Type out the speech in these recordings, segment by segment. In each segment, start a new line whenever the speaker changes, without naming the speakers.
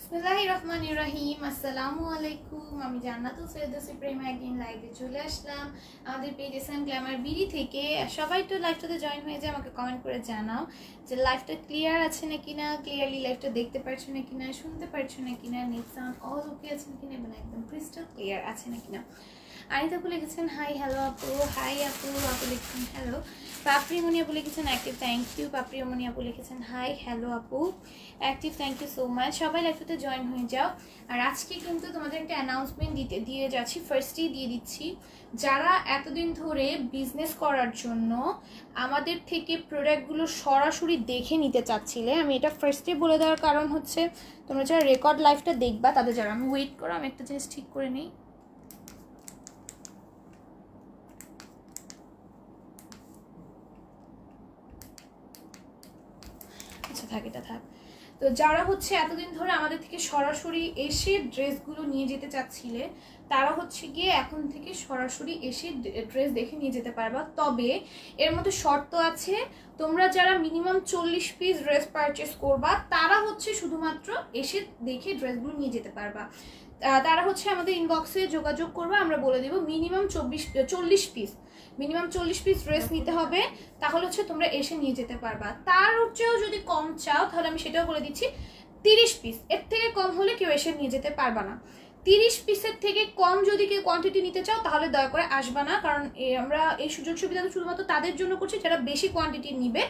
বিসমিল্লাহিররহমানিররহিম। আসসালামু আলাইকুম। আমি জান্নাতুল ফেরদৌসী প্রেমা একদিন লাইভে চলে আসলাম আমাদের পেজ এসএম গ্ল্যামার বিডি থেকে। সবাই তো লাইভটাতে জয়েন হয়ে যায়, আমাকে কমেন্ট করে জানাও যে লাইভটা ক্লিয়ার আছে নাকি না, ক্লিয়ারলি লাইভটা দেখতে পারছো নাকি না, শুনতে পারছো নাকি না, নেট সাউন্ড অল ওকে আছে নাকি না, এবং একদম ক্রিস্টাল ক্লিয়ার আছে নাকি না। আনিতা আপু লিখেছেন হাই হ্যালো আপু। হাই আপু। আপু লিখেছেন হ্যালো। পাপড়িমণি আপু লিখেছেন অ্যাক্টিভ, থ্যাংক ইউ। পাপড়িমণি আপু লিখেছেন হাই হ্যালো আপু active, thank you so much. সবাই লাইভটাতে জয়েন হয়ে যাও। আর আজকে কিন্তু তোমাদের একটা অ্যানাউন্সমেন্ট দিয়ে যাচ্ছি, ফার্স্টেই দিয়ে দিচ্ছি। যারা এতদিন ধরে বিজনেস করার জন্য আমাদের থেকে প্রোডাক্টগুলো সরাসরি দেখে নিতে চাচ্ছিলে, আমি এটা ফার্স্টে বলে দেওয়ার কারণ হচ্ছে তোমরা যারা রেকর্ড লাইভটা দেখবা তাদের যারা, আমি ওয়েট করো, আমি একটা জিনিস ঠিক করে নিই। আচ্ছা থাক, এটা থাক। তো যারা হচ্ছে এতদিন ধরে আমাদের থেকে সরাসরি এসে ড্রেসগুলো নিয়ে যেতে চাচ্ছিলে, তারা হচ্ছে গিয়ে এখন থেকে সরাসরি এসে ড্রেস দেখে নিয়ে যেতে পারবা। তবে এর মধ্যে শর্ত আছে, তোমরা যারা মিনিমাম 40 পিস ড্রেস পারচেস করবা তারা হচ্ছে শুধুমাত্র এসে দেখে ড্রেসগুলো নিয়ে যেতে পারবা। তারা হচ্ছে আমাদের ইনবক্সে যোগাযোগ করবে, আমরা বলে দেবো minimum 40 piece, minimum 40 piece dress নিতে হবে, তাহলে হচ্ছে তোমরা এসে নিয়ে যেতে পারবা। তার চেয়েও যদি কম চাও তাহলে আমি সেটাও বলে দিচ্ছি 30 পিস, এর থেকে কম হলে কেউ এসে নিয়ে যেতে পারবা না। 30 পিসের থেকে কম যদি কেউ কোয়ান্টিটি নিতে চাও তাহলে দয়া করে আসবা না, কারণ আমরা এই সুযোগ সুবিধা শুধুমাত্র তাদের জন্য করছি যারা বেশি কোয়ান্টিটি নিবে।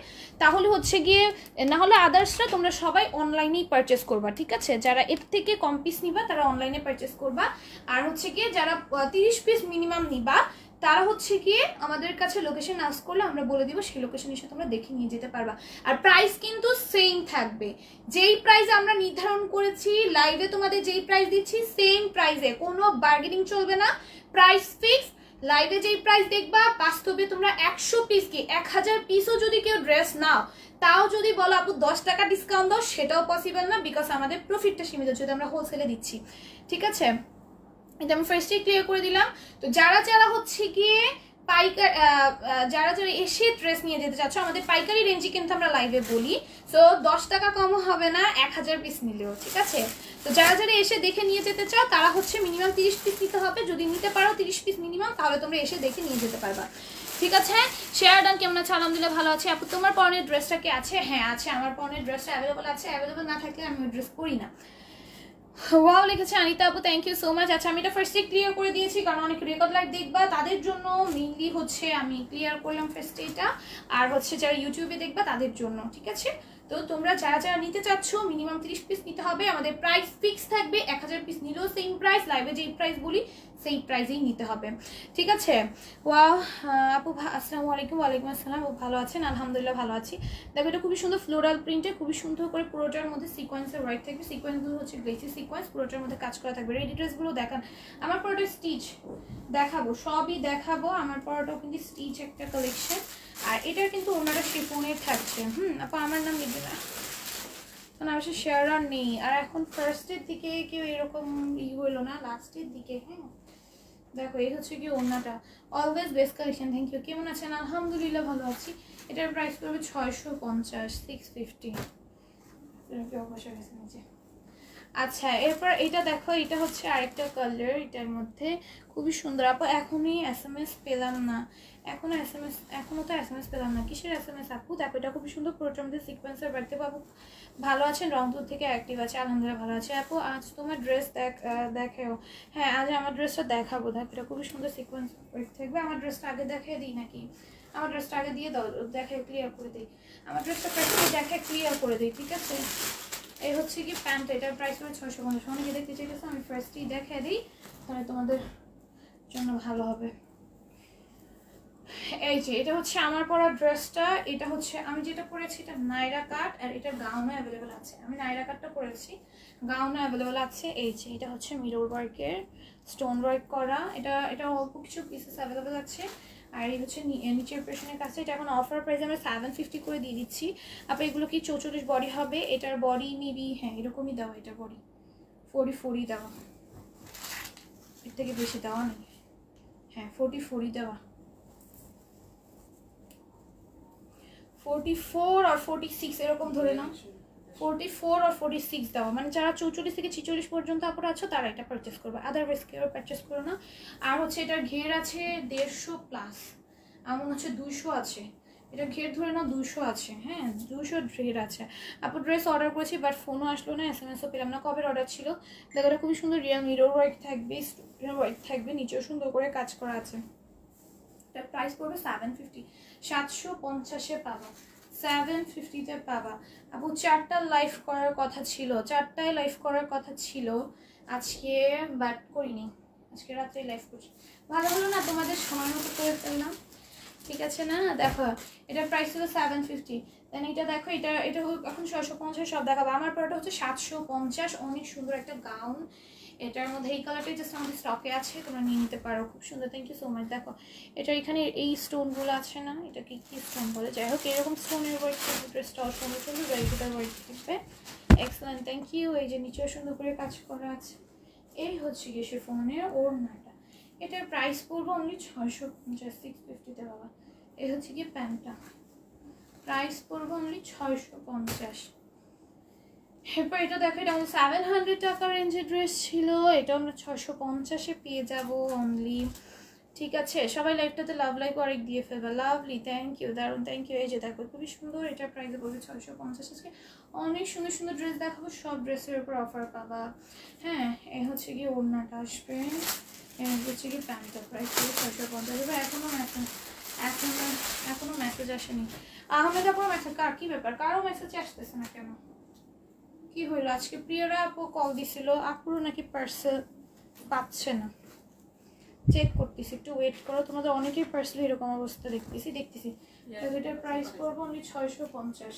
তাহলে হচ্ছে গিয়ে, না হলে আদার্সরা তোমরা সবাই অনলাইনেই পারচেস করবা, ঠিক আছে? যারা এর থেকে কম পিস নিবা তারা অনলাইনে পারচেস করবা। আর হচ্ছে গিয়ে যারা 30 পিস মিনিমাম নিবা তারা হচ্ছে গিয়ে আমাদের কাছে লোকেশন আস্ক করলে আমরা বলে দিব, সেই লোকেশন এসে তোমরা দেখে নিয়ে যেতে পারবা। আর প্রাইস কিন্তু সেম থাকবে, যেই প্রাইস আমরা নির্ধারণ করেছি লাইভে তোমাদের যেই প্রাইস দিচ্ছি সেম প্রাইসে, কোনো বার্গেনিং চলবে না, প্রাইস ফিক্স। লাইভে যেই প্রাইস দেখবা বাস্তবে তোমরা 100 পিস কি 1000 পিসও যদি কেউ ড্রেস নাও, তাও যদি বলো আপু 10 টাকা ডিসকাউন্ট দাও, সেটাও পসিবল না, বিকজ আমাদের প্রফিটটা সীমিত, যদি আমরা হোলসেলে দিচ্ছি, ঠিক আছে? এটা আমি ফার্স্টে ক্লিয়ার করে দিলাম। তো যারা যারা হচ্ছে গিয়ে পাইকারি, যারা যারা এসে ড্রেস নিয়ে যেতে চাচ্ছ, আমাদের পাইকারি রেঞ্জে কিন্তু আমরা লাইভে বলি, সো 10 টাকা কমও হবে না 1000 পিস নিলেও, ঠিক আছে? তো যারা যারা এসে দেখে নিয়ে যেতে চাও তারা হচ্ছে মিনিমাম 30 পিস নিতে হবে, যদি নিতে পারো 30 পিস মিনিমাম, তাহলে তোমরা এসে দেখে নিয়ে যেতে পারবা, ঠিক আছে? শেয়ার ডান কেমন আছে? আলহামদুলিল্লাহ ভালো আছে। আপু তোমার পরনের ড্রেসটা কি আছে? হ্যাঁ আছে, আমার পরনের ড্রেসটা অ্যাভেলেবল আছে, অ্যাভেলেবল না থাকলে আমি ওই ড্রেস পরি না। ওয়াও লিখেছে আনিতা আপু, থ্যাংক ইউ সো মাচ। আচ্ছা আমি এটা ফার্স্টে ক্লিয়ার করে দিয়েছি, কারণ অনেক রেকর্ড লাইভ দেখবা তাদের জন্য মেইনলি হচ্ছে আমি ক্লিয়ার করলাম ফার্স্টে এটা, আর হচ্ছে যারা ইউটিউবে দেখবা তাদের জন্য, ঠিক আছে? তো তোমরা যারা যারা নিতে চাচ্ছ মিনিমাম 30 পিস নিতে হবে, আমাদের প্রাইস ফিক্স থাকবে, 1000 পিস নিলেও সেম প্রাইস, লাইভে যেই প্রাইস বলি সেই প্রাইসেই নিতে হবে, ঠিক আছে? ওয়াও আপু আসসালামু আলাইকুম। ওয়ালাইকুম আসসালাম। ও ভালো আছেন? আলহামদুলিল্লাহ ভালো আছি। দেখো এটা খুবই সুন্দর ফ্লোরাল প্রিন্টে, খুবই সুন্দর করে পুরোটার মধ্যে সিকোয়েন্সের ওয়ার্ক থাকবে, সিকোয়েন্সগুলো হচ্ছে গ্লেসি সিকোয়েন্স, পুরোটার মধ্যে কাজ করা থাকবে। রেডি ড্রেসগুলো দেখান, আমার পরোটা স্টিচ দেখাবো, সবই দেখাবো। আমার পরোটাও কিন্তু স্টিচ একটা কালেকশন, আর এটার কিন্তু ওনারা শিফনের থাকছে। আপু আমার নাম লিখবে না, কারণ আমার সে শেয়ার আর নেই। আর এখন ফার্স্টের দিকে কেউ এরকম হইলো না, লাস্টের দিকে। হ্যাঁ দেখো এই হচ্ছে কি ওড়নাটা, always best collection, thank you. কেমন আছেন? আলহামদুলিল্লাহ ভালো আছি। এটার প্রাইস পড়বে 650, 650। অবশ্যই গেছে নিচে। আচ্ছা এরপর এটা দেখো, এটা হচ্ছে আরেকটা কালার, এটার মধ্যে খুবই সুন্দর। আপু এখনই SMS পেলাম না, এখনো তো SMS পেলাম না, কিসের SMS আপু? দেখো এটা খুবই সুন্দর, পুরোটার মধ্যে সিকোয়েন্সের বাড়তে পাবো। ভালো আছেন? রংপুর থেকে অ্যাক্টিভ আছে, আলহামদুলিল্লাহ ভালো আছে। আপু আজ তোমার ড্রেস দেখাও। হ্যাঁ আজ আমার ড্রেসটা দেখাবো, দেখো এটা খুবই সুন্দর সিকোয়েন্স থাকবে। আমার ড্রেসটা আগে দেখিয়ে দিই নাকি? আমার ড্রেসটা আগে দিয়ে দাও, দেখে ক্লিয়ার করে দিই। আমার ড্রেসটা ফার্স্টে দেখে ক্লিয়ার করে দিই, ঠিক আছে? এই হচ্ছে কি প্যান্ট, এটার প্রাইস হবে 650। অনেকে দেখতে চাইতেছে, আমি ফার্স্টেই দেখাই দিই, তাহলে তোমাদের জন্য ভালো হবে। এই যে এটা হচ্ছে আমার পরা ড্রেসটা, এটা হচ্ছে আমি যেটা পরেছি এটা নাইরা কাট, আর এটা গাউনও অ্যাভেলেবেল আছে। আমি নাইরা কাটটা পরেছি, গাউনও অ্যাভেলেবেল আছে। এই যে এটা হচ্ছে মিরর ওয়ার্কের স্টোন ওয়ার্ক করা, এটা অল্প কিছু পিসেস অ্যাভেলেবেল আছে। আর এই হচ্ছে নিচের পেছনের কাছে, এটা এখন অফার প্রাইস আমরা 750 করে দিয়ে দিচ্ছি। আপনি এগুলো কি 44 বডি হবে? এটার বডি মেবি হ্যাঁ এরকমই দেওয়া, এটা বডি 44 দেওয়া, এর থেকে বেশি দেওয়া নেই। হ্যাঁ 44 দেওয়া, 44 আর 46 এরকম ধরে নাও। 44 আর 46 দেওয়া, মানে যারা 44 থেকে 46 পর্যন্ত আপুরা আছো তারা এটা পারচেস করবে, আদারওয়াইজ কেউ পারচেস করো না। আর হচ্ছে এটার ঘের আছে 150 প্লাস, এমন হচ্ছে 200 আছে, এটা ঘের ধরে না 200 আছে, হ্যাঁ 200 ঘের আছে। আপু ড্রেস অর্ডার করেছি বাট ফোনও আসলো না, SMS ও পেলাম না। কবে অর্ডার ছিল? দেখো এটা খুবই সুন্দর রিয়াল মিরর ওয়ার্ক থাকবে, স্টোনের ওয়ার্ক থাকবে, নিচেও সুন্দর করে কাজ করা আছে। এটা প্রাইস পড়বে 750, 750-এ পাবা, 750-তে পাবা। আপু 4টা লাইভ করার কথা ছিল, 4টায় লাইভ করার কথা ছিল আজকে, বাট করিনি, আজকে রাত্রে লাইভ করছি। ভালো হলো না, তোমাদের সময় মতো করে ফেললাম, ঠিক আছে না? দেখো এটার প্রাইস ছিল 750, দেন এটা দেখো এটা এটা এখন 650 সব দেখাবো। আমার পরটা হচ্ছে 750, অনেক সুন্দর একটা গাউন, এটার মধ্যে এই কালারটাই জাস্ট আমাদের স্টকে আছে, তোমরা নিয়ে নিতে পারো, খুব সুন্দর। Thank you so much. দেখো এটা এখানে এই স্টোনগুলো আছে না, এটাকে কি স্টোন বলে, যাই হোক এরকম স্টোনের ওয়ার্ক থাকবে, ড্রেসটা সুন্দর সুন্দর ভেরিটিটার ওয়ার্ক থাকবে, এক্সেলেন্ট, থ্যাংক ইউ। এই যে নিচেও সুন্দর করে কাজ করা আছে। এই হচ্ছে গিয়ে শিফনের ওড়নাটা, এটার প্রাইস পড়বে অনলি 650, 650-তে বাবা। এই হচ্ছে গিয়ে প্যান্টটা, প্রাইস পড়বে অনলি 650। এরপর এটা দেখো, এটা আমাদের 700 টাকা রেঞ্জের ড্রেস ছিল, এটা আমরা 650-এ পেয়ে যাবো অনলি, ঠিক আছে? সবাই লাইভটাতে লাভ লাইক অনেক দিয়ে ফেলবে, লাভলি, থ্যাংক ইউ, দারুণ, থ্যাংক ইউ। এই যে দেখো খুবই সুন্দর, এটার প্রাইস পড়বে 650। আজকে অনেক সুন্দর সুন্দর ড্রেস দেখাবো, সব ড্রেসের উপর অফার পাবা, হ্যাঁ। এই হচ্ছে গিয়ে ওড়নাটা আসবে, এই হচ্ছে গিয়ে প্যান্টটা, প্রাইস পড়বে 650। এখনো মেসেজ আসেনি। আহমেদ আপুর মেসেজ, কার কি ব্যাপার, কারো মেসেজ আসতেছে না কেন, কি হইলো আজকে? প্রিয়রা আপু কল দিছিল, আপুরও নাকি পার্সেল পাচ্ছে না, চেক করতেছি, একটু ওয়েট করো। তোমাদের অনেকেই পার্সেল এরকম অবস্থা দেখতেছি। এটার প্রাইস পড়বে অনলি 650,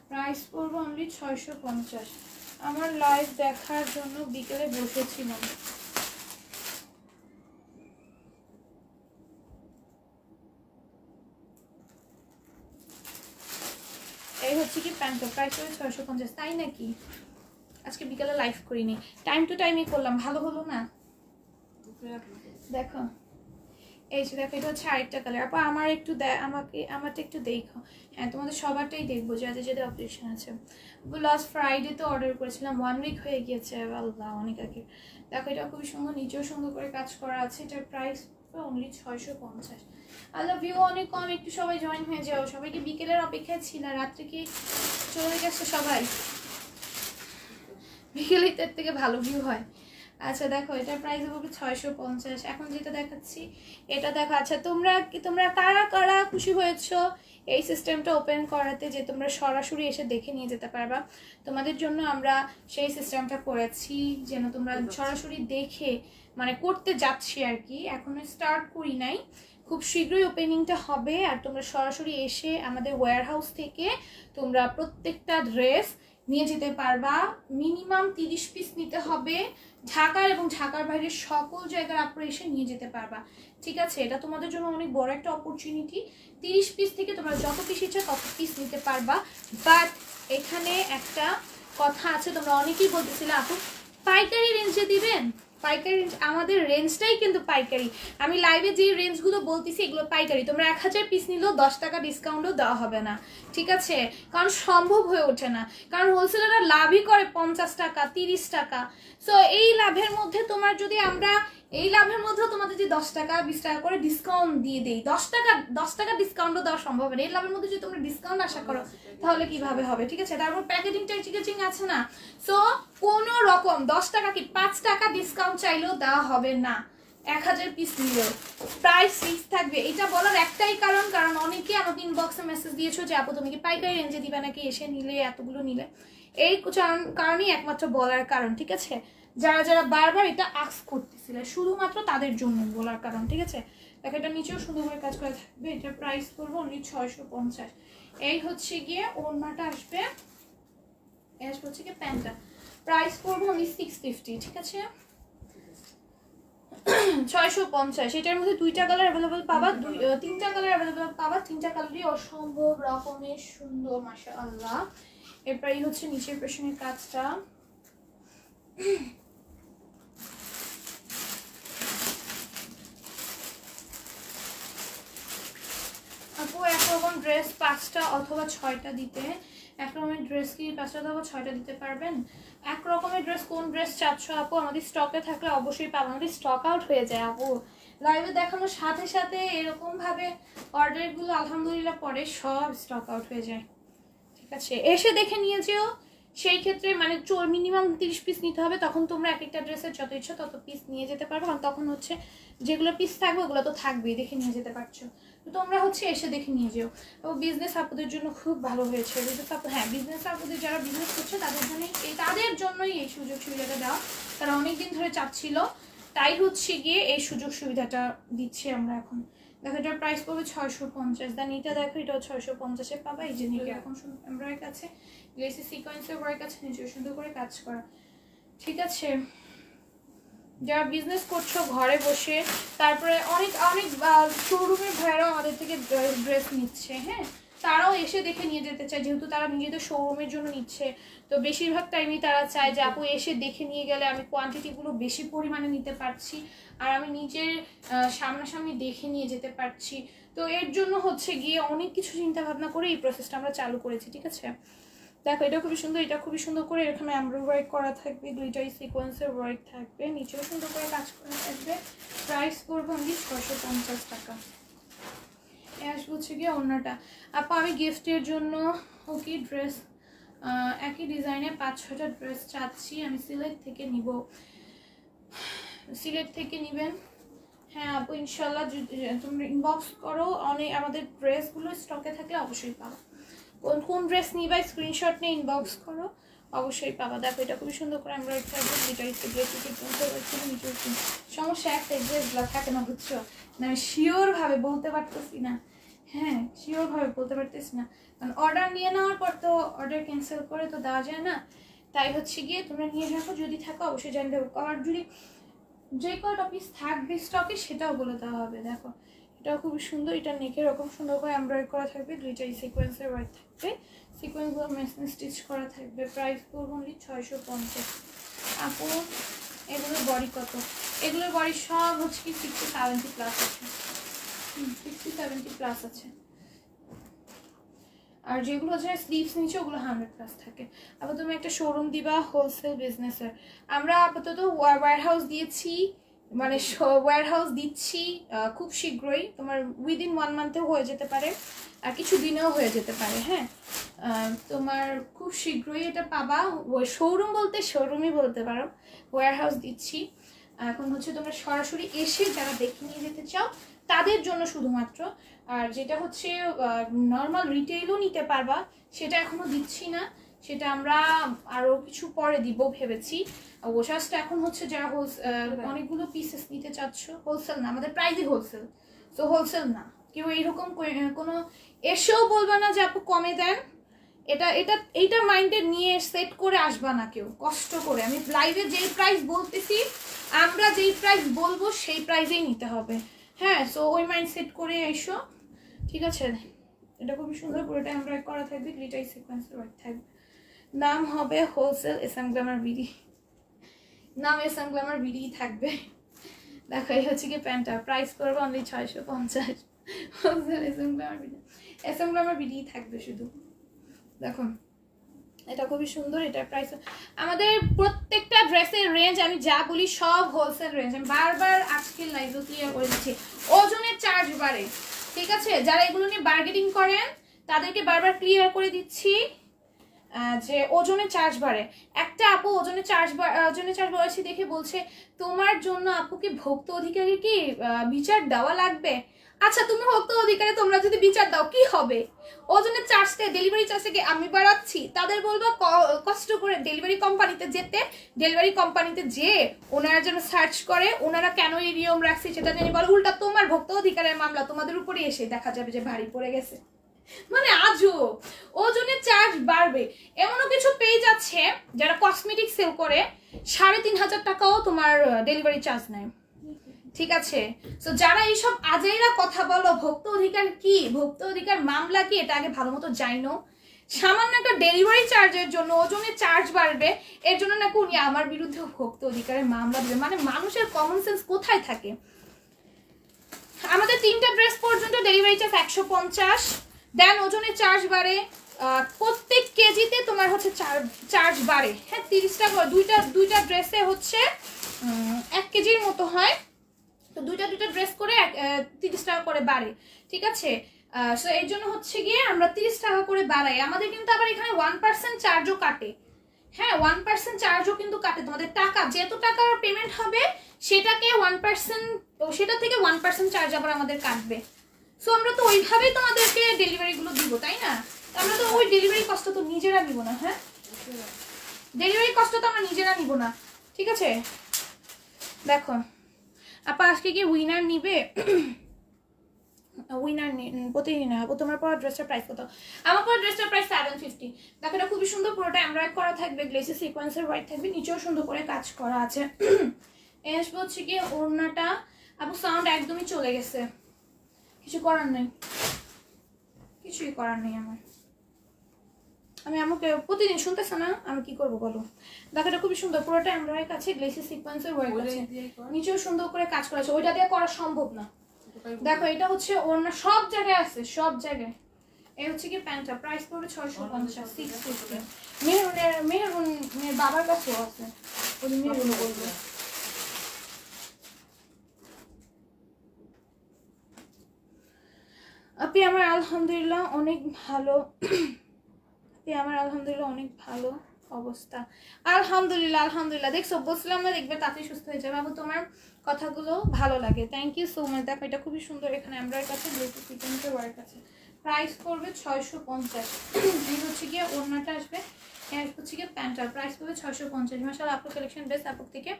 প্রাইস পড়বে অনলি 650। আমার লাইভ দেখার জন্য বিকেলে বসেছিলাম, এই হচ্ছে কি প্যান্ট, প্রাইস পড়বে 650। তাই নাকি? আজকে বিকালে লাইভ করিনি, টাইম টু টাইমই করলাম, ভালো হলো না? দেখো এই যে দেখো, এটা হচ্ছে আরেকটা কালার। আপা আমার একটু আমারটা একটু দেখো, হ্যাঁ তোমাদের সবারটাই দেখবো, যাদের যাদের অপারেশন আছে। লাস্ট ফ্রাইডে তো অর্ডার করেছিলাম, 1 উইক হয়ে গিয়েছে, আল্লাহ অনেক আগে। দেখো এটা খুবই সুন্দর, নিচেও সুন্দর করে কাজ করা আছে, এটার প্রাইস অনলি 650। আল্লাহ ভিউ অনেক কম, একটু সবাই জয়েন হয়ে যাও। সবাইকে বিকেলের অপেক্ষায় ছিল, রাত্রে কি চলে গেছে সবাই? বিকেলে এর থেকে ভালো ভিউ হয়। আচ্ছা দেখো এটার প্রাইস হবে 650। এখন যেটা দেখাচ্ছি এটা দেখো। আচ্ছা তোমরা কারা কারা খুশি হয়েছো এই সিস্টেমটা ওপেন করাতে, যে তোমরা সরাসরি এসে দেখে নিয়ে যেতে পারবা? তোমাদের জন্য আমরা সেই সিস্টেমটা করেছি, যেন তোমরা সরাসরি দেখে, মানে করতে যাচ্ছি আর কি, এখনো স্টার্ট করি নাই, খুব শীঘ্রই ওপেনিংটা হবে। আর তোমরা সরাসরি এসে আমাদের ওয়্যারহাউস থেকে তোমরা প্রত্যেকটা ড্রেস নিয়ে যেতে পারবা। মিনিমাম 30 পিস নিতে হবে, ঢাকার এবং ঢাকার বাইরের সকল জায়গার আপনারা এসে নিয়ে যেতে পারবা, ঠিক আছে? এটা তোমাদের জন্য অনেক বড় একটা অপরচুনিটি। 30 পিস থেকে তোমরা যত পিস ইচ্ছা তত পিস নিতে পারবা। বাট এখানে একটা কথা আছে, তোমরা অনেকেই বলতেছিলে আপু পাইকারি রেঞ্জে দিবেন। পাইকারি রেঞ্জ, আমাদের রেঞ্জটাই কিন্তু পাইকারি। আমি লাইভে যে রেঞ্জগুলো বলতেছি এগুলো পাইকারি। তোমরা 1000 পিস নিলেও 10 টাকা ডিসকাউন্টও দেওয়া হবে না, ঠিক আছে? কারণ সম্ভব হয়ে ওঠে না, কারণ হোলসেলাররা লাভই করে 50 টাকা 30 টাকা। সো এই লাভের মধ্যে তোমার যদি আমরা এই লাভের মধ্যেও তোমাদের যে 10 টাকা 20 টাকা করে ডিসকাউন্ট দিয়ে দেই, 10 টাকা ডিসকাউন্টও দেওয়া সম্ভব না। এই লাভের মধ্যে যদি তোমরা ডিসকাউন্ট আশা করো তাহলে কিভাবে হবে, ঠিক আছে? তারপর প্যাকেজিং আছে না। সো কোনো রকম 10 টাকা কি 5 টাকা ডিসকাউন্ট চাইলেও দেওয়া হবে না 1000 পিস নিলেও, প্রাইস ফিক্স থাকবে। এটা বলার একটাই কারণ অনেকে আমাকে ইনবক্সে মেসেজ দিয়েছো যে আপু তুমি কি পাইকারি রেঞ্জে দিবা নাকি, এসে নিলে এতগুলো নিলে, এই কারণেই একমাত্র বলার কারণ, ঠিক আছে? যারা যারা বারবার এটা আস্ক করতেছিলে শুধুমাত্র তাদের জন্য বলার কারণ, ঠিক আছে? দেখো এটা নিচেও সুন্দর করে কাজ করে থাকবে, এটার প্রাইস করবো অনলি 650। এই হচ্ছে গিয়ে ওড়নাটা আসবে, এই হচ্ছে গিয়ে প্যান্টটা, প্রাইস করবো অনলি 650, ঠিক আছে? 650। এটার মধ্যে 2টা কালার অ্যাভেলেবল পাবা, 3টা কালার অ্যাভেলেবল পাবা, 3টা কালারই অসম্ভব রকমের সুন্দর, মাশাআল্লাহ। এরপর এই হচ্ছে নিচের পেছনের কাজটা, আপু করবেন ড্রেস 5টা অথবা 6টা দিতে। এক রকমের ড্রেস কি 5টা অথবা 6টা দিতে পারবেন? এক রকমের ড্রেস কোন ড্রেস চাচ্ছ আপু? আমাদের স্টকে থাকলে অবশ্যই পাবো, আমাদের স্টক আউট হয়ে যায় আপু। লাইভে দেখানোর সাথে সাথে এরকমভাবে অর্ডারগুলো আলহামদুলিল্লাহ পরে সব স্টক আউট হয়ে যায়। ঠিক আছে, এসে দেখে নিয়ে যেও। সেই ক্ষেত্রে মানে মিনিমাম 30 পিস নিতে হবে, তখন তোমরা এক একটা ড্রেসের যত ইচ্ছা তত পিস নিয়ে যেতে পারবে, কারণ তখন হচ্ছে যেগুলো পিস থাকবে ওগুলো তো থাকবেই, দেখে নিয়ে যেতে পারছো। তো তোমরা হচ্ছে এসে দেখে নিয়ে যেও। ও বিজনেস আপুদের জন্য খুব ভালো হয়েছে। বিজনেস আপু, হ্যাঁ বিজনেস আপুদের যারা বিজনেস করছে তাদের জন্যই এই সুযোগ সুবিধাটা দেওয়া, তারা অনেকদিন ধরে চাচ্ছিল, তাই হচ্ছে গিয়ে এই সুযোগ সুবিধাটা দিচ্ছি আমরা এখন। দেখো এটার প্রাইস পড়বে 650। দেন এটা দেখো এটাও 650-এ পাবা। এই যে নিকে এখন এমব্রয়ডারি আছে, গ্লেসি সিকোয়েন্সের ওয়ার্ক আছে, নিচে সুন্দর করে কাজ করা। ঠিক আছে, যারা বিজনেস করছো ঘরে বসে, তারপরে অনেক অনেক শোরুমের ভাইরাও আমাদের থেকে ড্রেস নিচ্ছে, হ্যাঁ তারাও এসে দেখে নিয়ে যেতে চায়, যেহেতু তারা নিজেদের শোরুমের জন্য নিচ্ছে। তো বেশিরভাগ টাইমই তারা চায় যে আপু এসে দেখে নিয়ে গেলে আমি কোয়ান্টিটিগুলো বেশি পরিমাণে নিতে পারছি, আর আমি নিজের সামনাসামনি দেখে নিয়ে যেতে পারছি। তো এর জন্য হচ্ছে গিয়ে অনেক কিছু চিন্তা ভাবনা করে এই প্রসেসটা আমরা চালু করেছি। ঠিক আছে, দেখো এটা খুবই সুন্দর, এটা খুবই সুন্দর করে এখানে এমব্রয়ডারি করা থাকবে, গ্লিটারি সিকোয়েন্সের ওয়ার্ক থাকবে, নিচেও সুন্দর করে কাজ করা থাকবে। প্রাইস পড়বে অনলি 650 টাকা। আসবো হচ্ছে গিয়ে অন্যটা আপা আমি গিফটের জন্য ওকে ড্রেস একই ডিজাইনে 5-6টা ড্রেস চাচ্ছি, আমি সিলেক্ট থেকে নিব। সিলেক্ট থেকে নেবেন? হ্যাঁ আপু ইনশাল্লাহ, তোমরা ইনবক্স করো, অনেক আমাদের ড্রেসগুলো স্টকে থাকলে অবশ্যই পাবো। কোন ড্রেস নিবা স্ক্রিনশট নিয়ে ইনবক্স করো, অবশ্যই পাবা। দেখো এটা খুবই সুন্দর করে আমরা একটা সমস্যা, একটা ড্রেসগুলো থাকে না বুঝছো, আমি শিওরভাবে বলতে পারতেছি না, হ্যাঁ শিওরভাবে বলতে পারতেছি না, কারণ অর্ডার নিয়ে নেওয়ার পর তো অর্ডার ক্যান্সেল করে তো দেওয়া যায় না। তাই হচ্ছে গিয়ে তোমরা নিয়ে রাখো, যদি থাকো অবশ্যই জানিয়ে দেবো, আর যদি যে কয়টা পিস থাকবে স্টকে সেটাও বলে দেওয়া হবে। দেখো এটাও খুবই সুন্দর, এটা নেকের এরকম সুন্দর করে এমব্রয়ডারি করা থাকবে, দুইটাই সিকোয়েন্সের ওয়ার্ক থাকবে, সিকোয়েন্সগুলো মেশিন স্টিচ করা থাকবে। প্রাইস পড়বে অনলি 650। আপু এগুলোর বডি কত? এগুলোর বডি সব হচ্ছে কি 60-70 প্লাস আছে, 60-70 প্লাস আছে, আর যেগুলো হচ্ছে স্লিভস নিচে ওগুলো 100 প্লাস থাকে। আবার তুমি একটা শোরুম দিবা হোলসেল বিজনেসের, আমরা আপাতত ওয়্যারহাউস দিয়েছি, মানে ওয়্যারহাউস দিচ্ছি খুব শীঘ্রই, তোমার উইদিন 1 মান্থেও হয়ে যেতে পারে, আর কিছু দিনেও হয়ে যেতে পারে। হ্যাঁ তোমার খুব শীঘ্রই এটা পাবা। শোরুম বলতে শোরুমই বলতে পারো, ওয়্যারহাউস দিচ্ছি। এখন হচ্ছে তোমরা সরাসরি এসে যারা দেখে নিয়ে যেতে চাও তাদের জন্য শুধুমাত্র, আর যেটা হচ্ছে নর্মাল রিটেইলও নিতে পারবা, সেটা এখনো দিচ্ছি না, সেটা আমরা আরো কিছু পরে দিব ভেবেছি। ওশাসটা এখন হচ্ছে যারা অনেকগুলো পিসেস নিতে চাচ্ছ, হোলসেল না, আমাদের প্রাইসই হোলসেল, তো হোলসেল না, কেউ এইরকম কোনো এসেও বলবা না যে আপু কমে দেন, এইটা মাইন্ডে নিয়ে সেট করে আসবা না কেউ কষ্ট করে। আমি লাইভে যেই প্রাইস বলতেছি, আমরা যেই প্রাইস বলবো সেই প্রাইসেই নিতে হবে, হ্যাঁ সো ওই মাইন্ড সেট করে এসো। ঠিক আছে, এটা খুবই সুন্দর পুরোটা এমব্রয়ডারি করা থাকবে, গ্লিটারি সিকোয়েন্সের ওয়ার্ক থাকবে। নাম হবে হোলসেল এসএম গ্ল্যামার বিডি, নাম এসএম গ্ল্যামার বিডি থাকবে। দেখো এই হচ্ছে কি প্যান্টটা, প্রাইস করবো only 650। Wholesale SM Glamour BD, SM Glamour BD থাকবে শুধু। দেখো এটা খুবই সুন্দর, এটার প্রাইস আমাদের প্রত্যেকটা ড্রেসের রেঞ্জ আমি যা বলি সব হোলসেল রেঞ্জ, আমি বারবার আজকের লাইভে ক্লিয়ার করে দিচ্ছি, ওজনের চার্জ বাড়ে। ঠিক আছে, যারা এগুলো নিয়ে বার্গেনিং করেন তাদেরকে বারবার ক্লিয়ার করে দিচ্ছি যে ওজনে চার্জ বাড়ে। একটা আপু ওজনে চার্জ বাড়াচ্ছি দেখে বলছে তোমার জন্য আপুকে ভোক্তা অধিকারী কি বিচার দেওয়া লাগবে? আচ্ছা তুমি ভোক্তা অধিকারে তোমরা যদি বিচার দাও কি হবে? ওজনের চার্জটা ডেলিভারি চার্জটাকে আমি বাড়াচ্ছি, তাদের বলবো কষ্ট করে ডেলিভারি কোম্পানিতে যেতে, ডেলিভারি কোম্পানিতে যে ওনারা যেন সার্চ করে ওনারা কেন এই নিয়ম রাখছে সেটা জেনে বলে, উল্টা তোমার ভোক্তা অধিকারের মামলা তোমাদের উপরে এসে দেখা যাবে যে ভারী পড়ে গেছে। মানে আজও ওজনের চার্জ বাড়বে। এমনও কিছু পেজ আছে যারা কসমেটিক সেল করে 3500 টাকাও তোমার ডেলিভারি চার্জ নেয়। ঠিক আছে, তো যারা এইসব আজাইরা কথা বলো ভোক্তা অধিকার কি, ভোক্তা অধিকার মামলা কি, এটা আগে ভালো মতো জানো। সামান্য একটা ডেলিভারি চার্জের জন্য ওজনের চার্জ বাড়বে, এর জন্য নাকি উনি আমার বিরুদ্ধে ভোক্তা অধিকারের মামলা দেবে। মানে মানুষের কমন সেন্স কোথায় থাকে? আমাদের 3টা ড্রেস পর্যন্ত ডেলিভারি চার্জ 150, দেন ওজনে চার্জ বাড়ে, প্রত্যেক কেজিতে তোমার হচ্ছে চার্জ বাড়ে। হ্যাঁ 30 টাকা, দুইটা ড্রেসে হচ্ছে 1 কেজির মতো হয়, তো দুইটা ড্রেস করে 30 টাকা করে বাড়ে, ঠিক আছে। সো এই জন্য হচ্ছে গিয়ে আমরা 30 টাকা করে বাড়াই। আমাদের কিন্তু আবার এখানে 1% চার্জও কাটে, হ্যাঁ 1% চার্জও কিন্তু কাটে। তোমাদের টাকা যত টাকার পেমেন্ট হবে সেটাকে 1%, সেটা থেকে 1% চার্জ আবার আমাদের কাটবে। সো আমরা তো ওইভাবেই তোমাদেরকে ডেলিভারিগুলো দিব, তাই না? আমরা তো ওই ডেলিভারি কষ্ট তো নিজেরা নিব না, হ্যাঁ ডেলিভারি কষ্ট তো আমরা নিজেরা নিব না, ঠিক আছে। দেখো আপা আজকে কি উইনার নিবে? উইনার প্রতিদিন আপু তোমার পরা ড্রেসটার প্রাইস কত? আমার পরা ড্রেসটার প্রাইস 750। দেখো এটা খুবই সুন্দর, পুরোটা এমব্রয়ডারি করা থাকবে, গ্লেসি সিকোয়েন্সের ওয়ার্ক থাকবে, নিচেও সুন্দর করে কাজ করা আছে। এই আসবে হচ্ছে কি ওড়নাটা। আপু সাউন্ড একদমই চলে গেছে, কিছু করার নেই, কিছুই করার নেই আমার, আমি আমাকে প্রতিদিন শুনতেছ না, আমি কি করবো বলো। দেখো এটা খুবই সুন্দর, পুরোটা এমব্রয়ডারি কাছে, গ্লেসি সিকোয়েন্সের ওয়ার্ক আছে, নিচেও সুন্দর করে কাজ করা আছে, ওইটা দিয়ে করা সম্ভব না। দেখো এটা হচ্ছে ওড়না, সব জায়গায় আছে, সব জায়গায়। এই হচ্ছে কি প্যান্টটা, প্রাইস পড়বে 650, 650। মেহরুনের বাবার কাছেও আছে, ওই মেহরুন বলবো। আপনি আমার আলহামদুলিল্লাহ অনেক ভালো, আমার আলহামদুলিল্লাহ অনেক ভালো অবস্থা, আলহামদুলিল্লাহ আলহামদুলিল্লাহ। দেখছো বলছিলাম না দেখবে তাড়াতাড়ি সুস্থ হয়ে যাবে। বাবু তোমার কথাগুলো ভালো লাগে, থ্যাংক ইউ সো মাচ। দেখো এটা খুবই সুন্দর, এখানে এমব্রয়ডারি কাছে, ব্লেসি সিকোয়েন্সের ওয়ার্ক আছে, প্রাইস পড়বে 650। এই হচ্ছে গিয়ে ওড়নাটা আসবে, এই হচ্ছে গিয়ে প্যান্টটা, প্রাইস পড়বে 650। মাশাআল্লাহ আপু কালেকশন ড্রেস, আপুর থেকে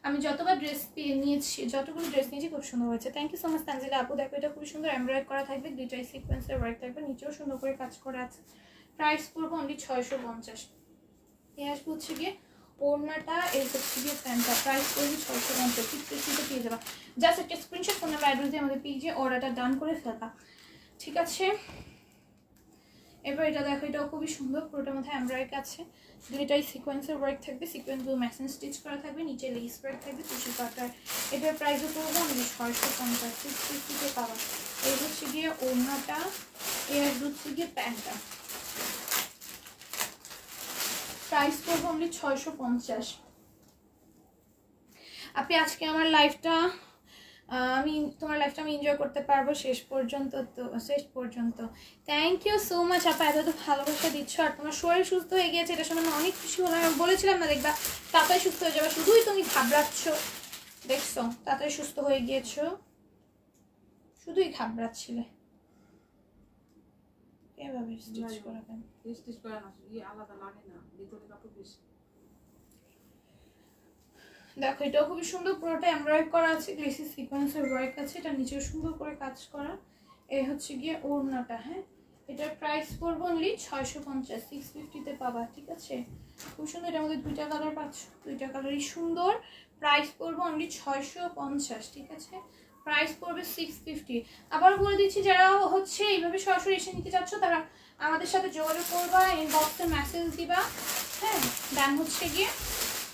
আমি যতবার ড্রেস নিয়েছি, যতগুলো ড্রেস নিয়েছি খুব সুন্দর হয়েছে, thank you so much Tanzila আপু। দেখো এটা খুবই সুন্দর এমব্রয়ডারি করা থাকবে, দুইটাই সিকোয়েন্সের ওয়ার্ক থাকবে, নিচেও সুন্দর করে কাজ করা আছে, প্রাইস পড়বে অনলি 650। এই আসবে হচ্ছে গিয়ে ওড়নাটা, এই হচ্ছে গিয়ে প্যান্টটা, প্রাইস পড়বে 650। পিসটা পেয়ে যাবা, জাস্ট একটা স্ক্রিনশট ফোন নাম্বার অ্যাড্রেস দিয়ে আমাদের পেজে অর্ডারটা ডান করে ফেলবা, ঠিক আছে। এবার এটা দেখো, এটাও খুবই সুন্দর, পুরোটার মধ্যে এমব্রয়ডারি আছে, দুইটাই সিকোয়েন্সের ওয়ার্ক থাকবে, সিকোয়েন্সগুলো ম্যাচিং স্টিচ করা থাকবে, নিচে লেস ওয়ার্ক থাকবে, টিস্যু কাটার। এটার প্রাইসও পড়বে অনলি 650, 650 পাবা। এই হচ্ছে গিয়ে ওড়নাটা, এই হচ্ছে গিয়ে প্যান্টটা, প্রাইস পড়বে অনলি 650। আপনি আজকে আমার লাইফটা, আমি তোমার লাইফটা আমি এনজয় করতে পারবো শেষ পর্যন্ত, তো শেষ পর্যন্ত থ্যাংক ইউ সো মাচ আপা, এত ভালোবাসা দিচ্ছ। আর তোমার শরীর সুস্থ হয়ে গিয়েছে, এটা শুনে আমি অনেক খুশি হলাম। আমি বলেছিলাম না দেখবা তাড়াতাড়ি সুস্থ হয়ে যাবে, শুধুই তুমি ঘাবড়াচ্ছ, দেখছো তাড়াতাড়ি সুস্থ হয়ে গিয়েছো, শুধুই ঘাবড়াচ্ছিলে। এভাবে স্টিচ করা কেন?
স্টিচ করা না, আলাদা লাগে না, ভিতরে কাপড় বেশি।
দেখো এটাও খুবই সুন্দর, পুরোটা এমব্রয়ডারি করা আছে, গ্লেসি সিকোয়েন্সের ওয়ার্ক আছে, এটা নিচেও সুন্দর করে কাজ করা। এই হচ্ছে গিয়ে ওড়নাটা, হ্যাঁ এটার প্রাইস পড়বে অনলি 650, 650-তে পাবা, ঠিক আছে। খুব সুন্দর, এটার মধ্যে দুইটা কালার পাচ্ছ, দুইটা কালারই সুন্দর, প্রাইস পড়বে অনলি 650, ঠিক আছে। প্রাইস পড়বে 650। আবার বলে দিচ্ছি যারা হচ্ছে এইভাবে সরাসরি এসে নিতে চাচ্ছ তারা আমাদের সাথে যোগাযোগ করবা, ইনবক্সে মেসেজ দিবা, হ্যাঁ দেন হচ্ছে গিয়ে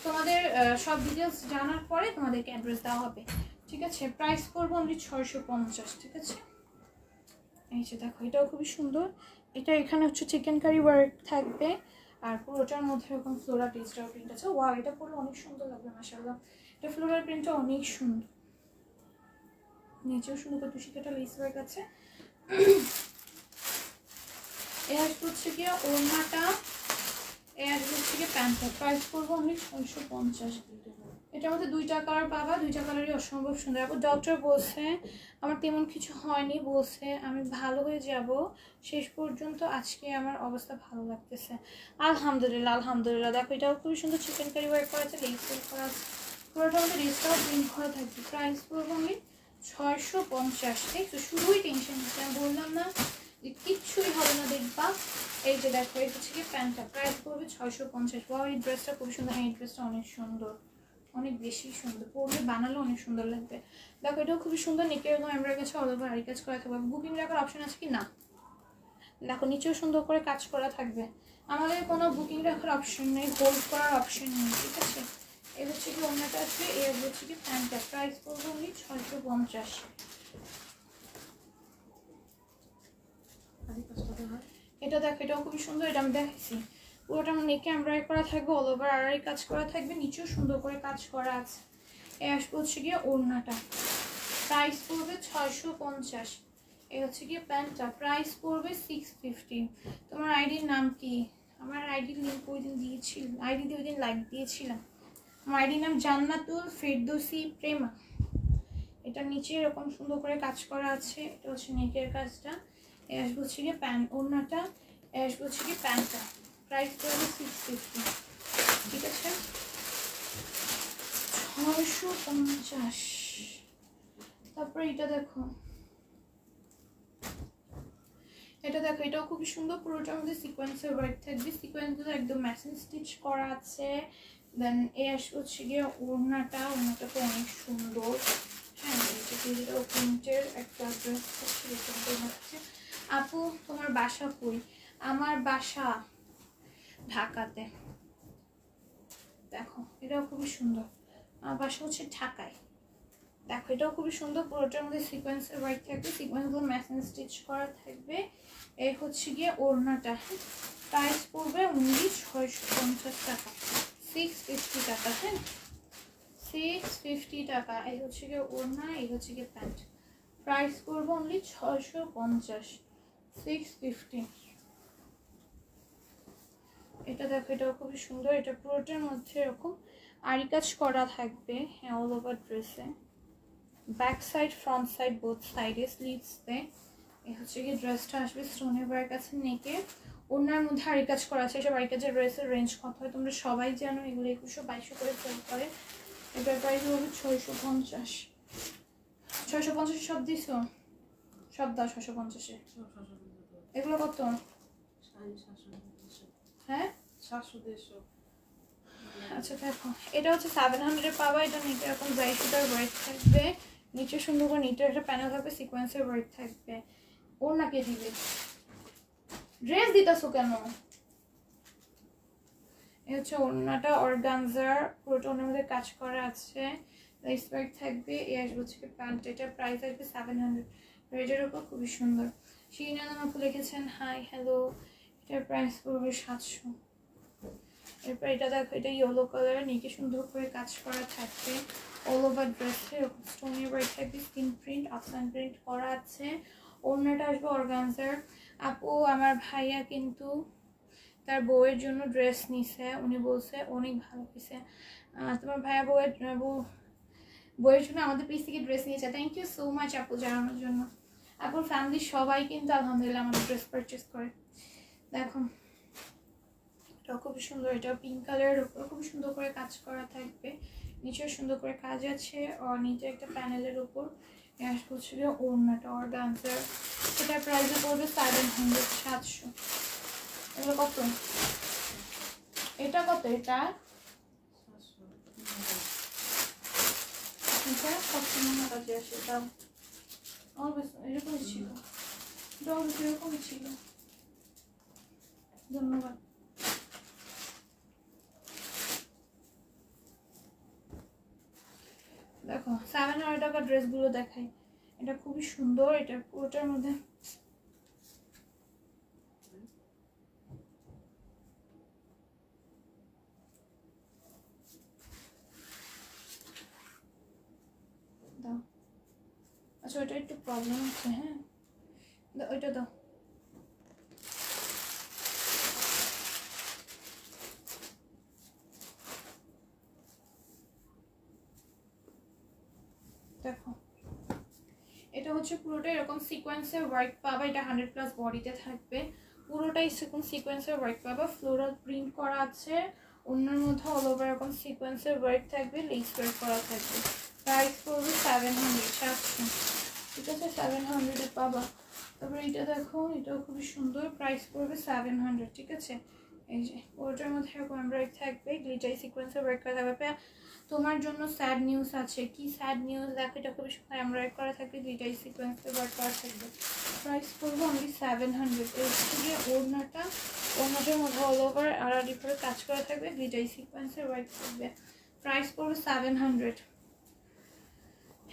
তোমাদের সব ডিটেলস জানার পরে তোমাদেরকে অ্যাড্রেস দেওয়া হবে, ঠিক আছে। প্রাইস পড়বে অনলি 650, ঠিক আছে। এই যে দেখো এটাও খুবই সুন্দর, এটা এখানে হচ্ছে চিকেন কারি ওয়ার্ক থাকবে, আর পুরোটার মধ্যে এরকম ফ্লোরাল ডিজিটাল প্রিন্ট আছে। ওয়াও এটা পরলে অনেক সুন্দর লাগবে মাশাআল্লাহ, এটা ফ্লোরাল প্রিন্টটা অনেক সুন্দর, নিচেও সুন্দর করে টুসিকাটা লেস ওয়ার্ক আছে। এর হচ্ছে গিয়ে ওড়নাটা, এর হচ্ছে গিয়ে প্যান্টটা, প্রাইস পড়বে অনলি 650। এটার মধ্যে দুইটা কালার পাবা, দুইটা কালারই অসম্ভব সুন্দর। আপু ডক্টর বলছে আমার তেমন কিছু হয়নি, বলছে আমি ভালো হয়ে যাব শেষ পর্যন্ত, আজকে আমার অবস্থা ভালো লাগতেছে, আলহামদুলিল্লাহ আলহামদুলিল্লাহ। দেখো এটাও খুবই সুন্দর, চিকেন কারি ওয়ার্ক করা আছে, লেস ওয়ার্ক করা আছে, পুরোটার মধ্যে লেসটাও প্রিন্ট করা থাকবে, প্রাইস পড়বে অনলি 650। দেখছো শুধুই টেনশন হচ্ছে, আমি বললাম না যে কিচ্ছুই হবে না দেখবা। এই যে দেখো এই হচ্ছে কি প্যান্টটা, প্রাইস পড়বে 650। ওয়াও এই ড্রেসটা খুব সুন্দর, হ্যাঁ এই ড্রেসটা অনেক সুন্দর, অনেক বেশি সুন্দর, পরলে বানালে অনেক সুন্দর লাগবে। দেখো এটাও খুবই সুন্দর, নেকের এরকম এমব্রয়ডারি কাছে অল ওভার আরি কাজ করা থাকবে, বুকিং রাখার অপশন আছে কি না? দেখো নিচেও সুন্দর করে কাজ করা থাকবে, আমাদের কোনো বুকিং রাখার অপশন নেই, হোল্ড করার অপশন নেই, ঠিক আছে। এই হচ্ছে কি অন্যটা আসবে, এই হচ্ছে কি প্যান্টটা, প্রাইস পড়বে অনলি 650।
আদি কাজটা দেখা
এটা দেখো, এটাও খুবই সুন্দর, এটা আমি দেখাইছি। পুরোটা নেকে এমব্রয়ডারি করা থাকবে, অল ওভার আড়াই কাজ করা থাকবে, নিচেও সুন্দর করে কাজ করা আছে। এই আসবে হচ্ছে গিয়ে ওড়নাটা, প্রাইস পড়বে 650। এই হচ্ছে গিয়ে প্যান্টটা, প্রাইস পড়বে 650। তোমার আইডির নাম কি? আমার আইডির লিঙ্ক ওই দিন দিয়েছিলাম, আইডি দিয়ে ওই দিন লাইক দিয়েছিলাম। আমার আইডির নাম জান্নাতুল ফেরদৌসি প্রেমা। এটা নিচে এরকম সুন্দর করে কাজ করা আছে, এটা হচ্ছে নেকের কাজটা। এই আসবে হচ্ছে গিয়ে প্যান্ট, ওড়নাটা। এই আসবে হচ্ছে গিয়ে প্যান্টটা, প্রাইস পড়বে 650। ঠিক আছে, 650। তারপরে এটা দেখো, এটা দেখো, এটাও খুবই সুন্দর, পুরোটার মধ্যে সিকোয়েন্সের ওয়ার্ক থাকবে, সিকোয়েন্সগুলো একদম ম্যাচিং স্টিচ করা আছে। দেন এই আসবে হচ্ছে গিয়ে ওড়নাটা, ওড়নাটা তো অনেক সুন্দর। হ্যাঁ, এটা প্রিন্টের একটা ড্রেস হচ্ছে। আপু তোমার বাসা কই? আমার বাসা ঢাকাতে। দেখো এটাও খুবই সুন্দর, আমার বাসা হচ্ছে ঢাকায়। দেখো এটাও খুবই সুন্দর, পুরোটার মধ্যে সিকোয়েন্সের ওয়ার্ক থাকবে, সিকোয়েন্সগুলো ম্যাচিং স্টিচ করা থাকবে। এই হচ্ছে গিয়ে ওড়নাটা, প্রাইস পড়বে অনলি 650 টাকা, 650 টাকা। হ্যাঁ, 650 টাকা। এই হচ্ছে গিয়ে ওড়না, এই হচ্ছে গিয়ে প্যান্ট, প্রাইস পড়বে অনলি 650, 650। এটা দেখো, এটাও খুবই সুন্দর, এটা পুরোটার মধ্যে এরকম আরি কাজ করা থাকবে। হ্যাঁ, অল ওভার ড্রেসে, back side front side both সাইডে স্লিভসে। এই হচ্ছে গিয়ে ড্রেসটা আসবে স্টোনের ওয়ার্ক আছে নেকে, ওনার মধ্যে আরি কাজ করা আছে। এসব আরি কাজের ড্রেসের রেঞ্জ কত হয় তোমরা সবাই জানো, এগুলো 2100-2200 করে সেল করে। এটার প্রাইস হবে 650। 650 সব দিছো? সব দাও 650-এ। এগুলো কত? হ্যাঁ,
700-150।
আচ্ছা দেখো, এটা হচ্ছে 700 পাবা। এটা নিচে এরকম ব্রাইট সুতার ওয়ার্ক থাকবে, নিচে সুন্দর করে নিচে একটা প্যানেল থাকবে, সিকোয়েন্সের ওয়ার্ক থাকবে। ওর নাকে দিবে, ড্রেস দিতেছো কেন? এই হচ্ছে ওড়নাটা, অর্গানজার, পুরোটা ওনার মধ্যে কাজ করা আছে, লেস ওয়ার্ক থাকবে। এই আসবে হচ্ছে প্যান্ট, এটা প্রাইস আসবে 700, রেডের উপর খুবই সুন্দর। শিরিনা নাম আপু লিখেছেন হাই হ্যালো, এটার প্রাইস পড়বে 700। এরপর এটা দেখো, এটা ইয়েলো কালার, নিচে সুন্দর করে কাজ করা থাকবে, অল ওভার ড্রেসে স্টোনের ওয়ার্ক থাকবে, স্ক্রিন প্রিন্ট আফসান প্রিন্ট করা আছে। ওড়নাটা আসবে অর্গানজার। আপু আমার ভাইয়া কিন্তু তার বউয়ের জন্য ড্রেস নিছে, উনি বলছে অনেক ভালো হয়েছে। তোমার ভাইয়া বউয়ের জন্য আমাদের পেজ থেকে ড্রেস নিয়েছে, থ্যাংক ইউ সো মাচ আপু জানানোর জন্য। আপুর ফ্যামিলির সবাই কিন্তু আলহামদুলিল্লাহ আমাদের ড্রেস পারচেস করে। দেখো এটাও খুবই সুন্দর, এটা পিঙ্ক কালারের উপর খুব সুন্দর করে কাজ করা থাকবে, নিচেও সুন্দর করে কাজ আছে, আর নিচে একটা প্যানেলের উপর হচ্ছে ওড়নাটা অর্গানজার। এটার প্রাইস পড়বে 700, 700। এগুলো কত? এটা কত? এটা সবসময় কাজে আসে, দাম এরকমই ছিল, এরকমই ছিল। ধন্যবাদ। দেখো 700 টাকার ড্রেসগুলো দেখাই, এটা খুবই সুন্দর, এটা পুরোটার মধ্যে দাও। আচ্ছা ওইটা একটু প্রবলেম আছে, হ্যাঁ ওইটা দাও। দেখো এটা হচ্ছে পুরোটা এরকম সিকোয়েন্সের ওয়ার্ক পাবা, এটা 100+ বডিতে থাকবে, পুরোটাই সিকোয়েন্সের ওয়ার্ক পাবা, ফ্লোরাল প্রিন্ট করা আছে, অন্যের মধ্যে অল ওভার এরকম সিকোয়েন্সের ওয়ার্ক থাকবে, লেস ওয়ার্ক করা থাকবে। প্রাইস পড়বে 700, 700। ঠিক আছে, 700-এ পাবা। তারপরে এটা দেখো, এটাও খুবই সুন্দর, প্রাইস পড়বে 700। ঠিক আছে, এই যে পুরোটার মধ্যে এরকম ওয়ার্ক থাকবে, গ্লিটারি সিকোয়েন্সের ওয়ার্ক করা থাকবে। তোমার জন্য স্যাড নিউজ আছে। কি স্যাড নিউজ? দেখো এটা খুবই সুন্দর এমব্রয়ডারি করা থাকবে, দুইটাই সিকোয়েন্সে ওয়ার্ক করা থাকবে, প্রাইস পড়বে অনলি 700। এর থেকে ওড়নাটার মধ্যে অল ওভার আড়াআড়ি করে কাজ করা থাকবে, দুইটাই সিকোয়েন্সে ওয়ার্ক থাকবে, প্রাইস পড়বে 700।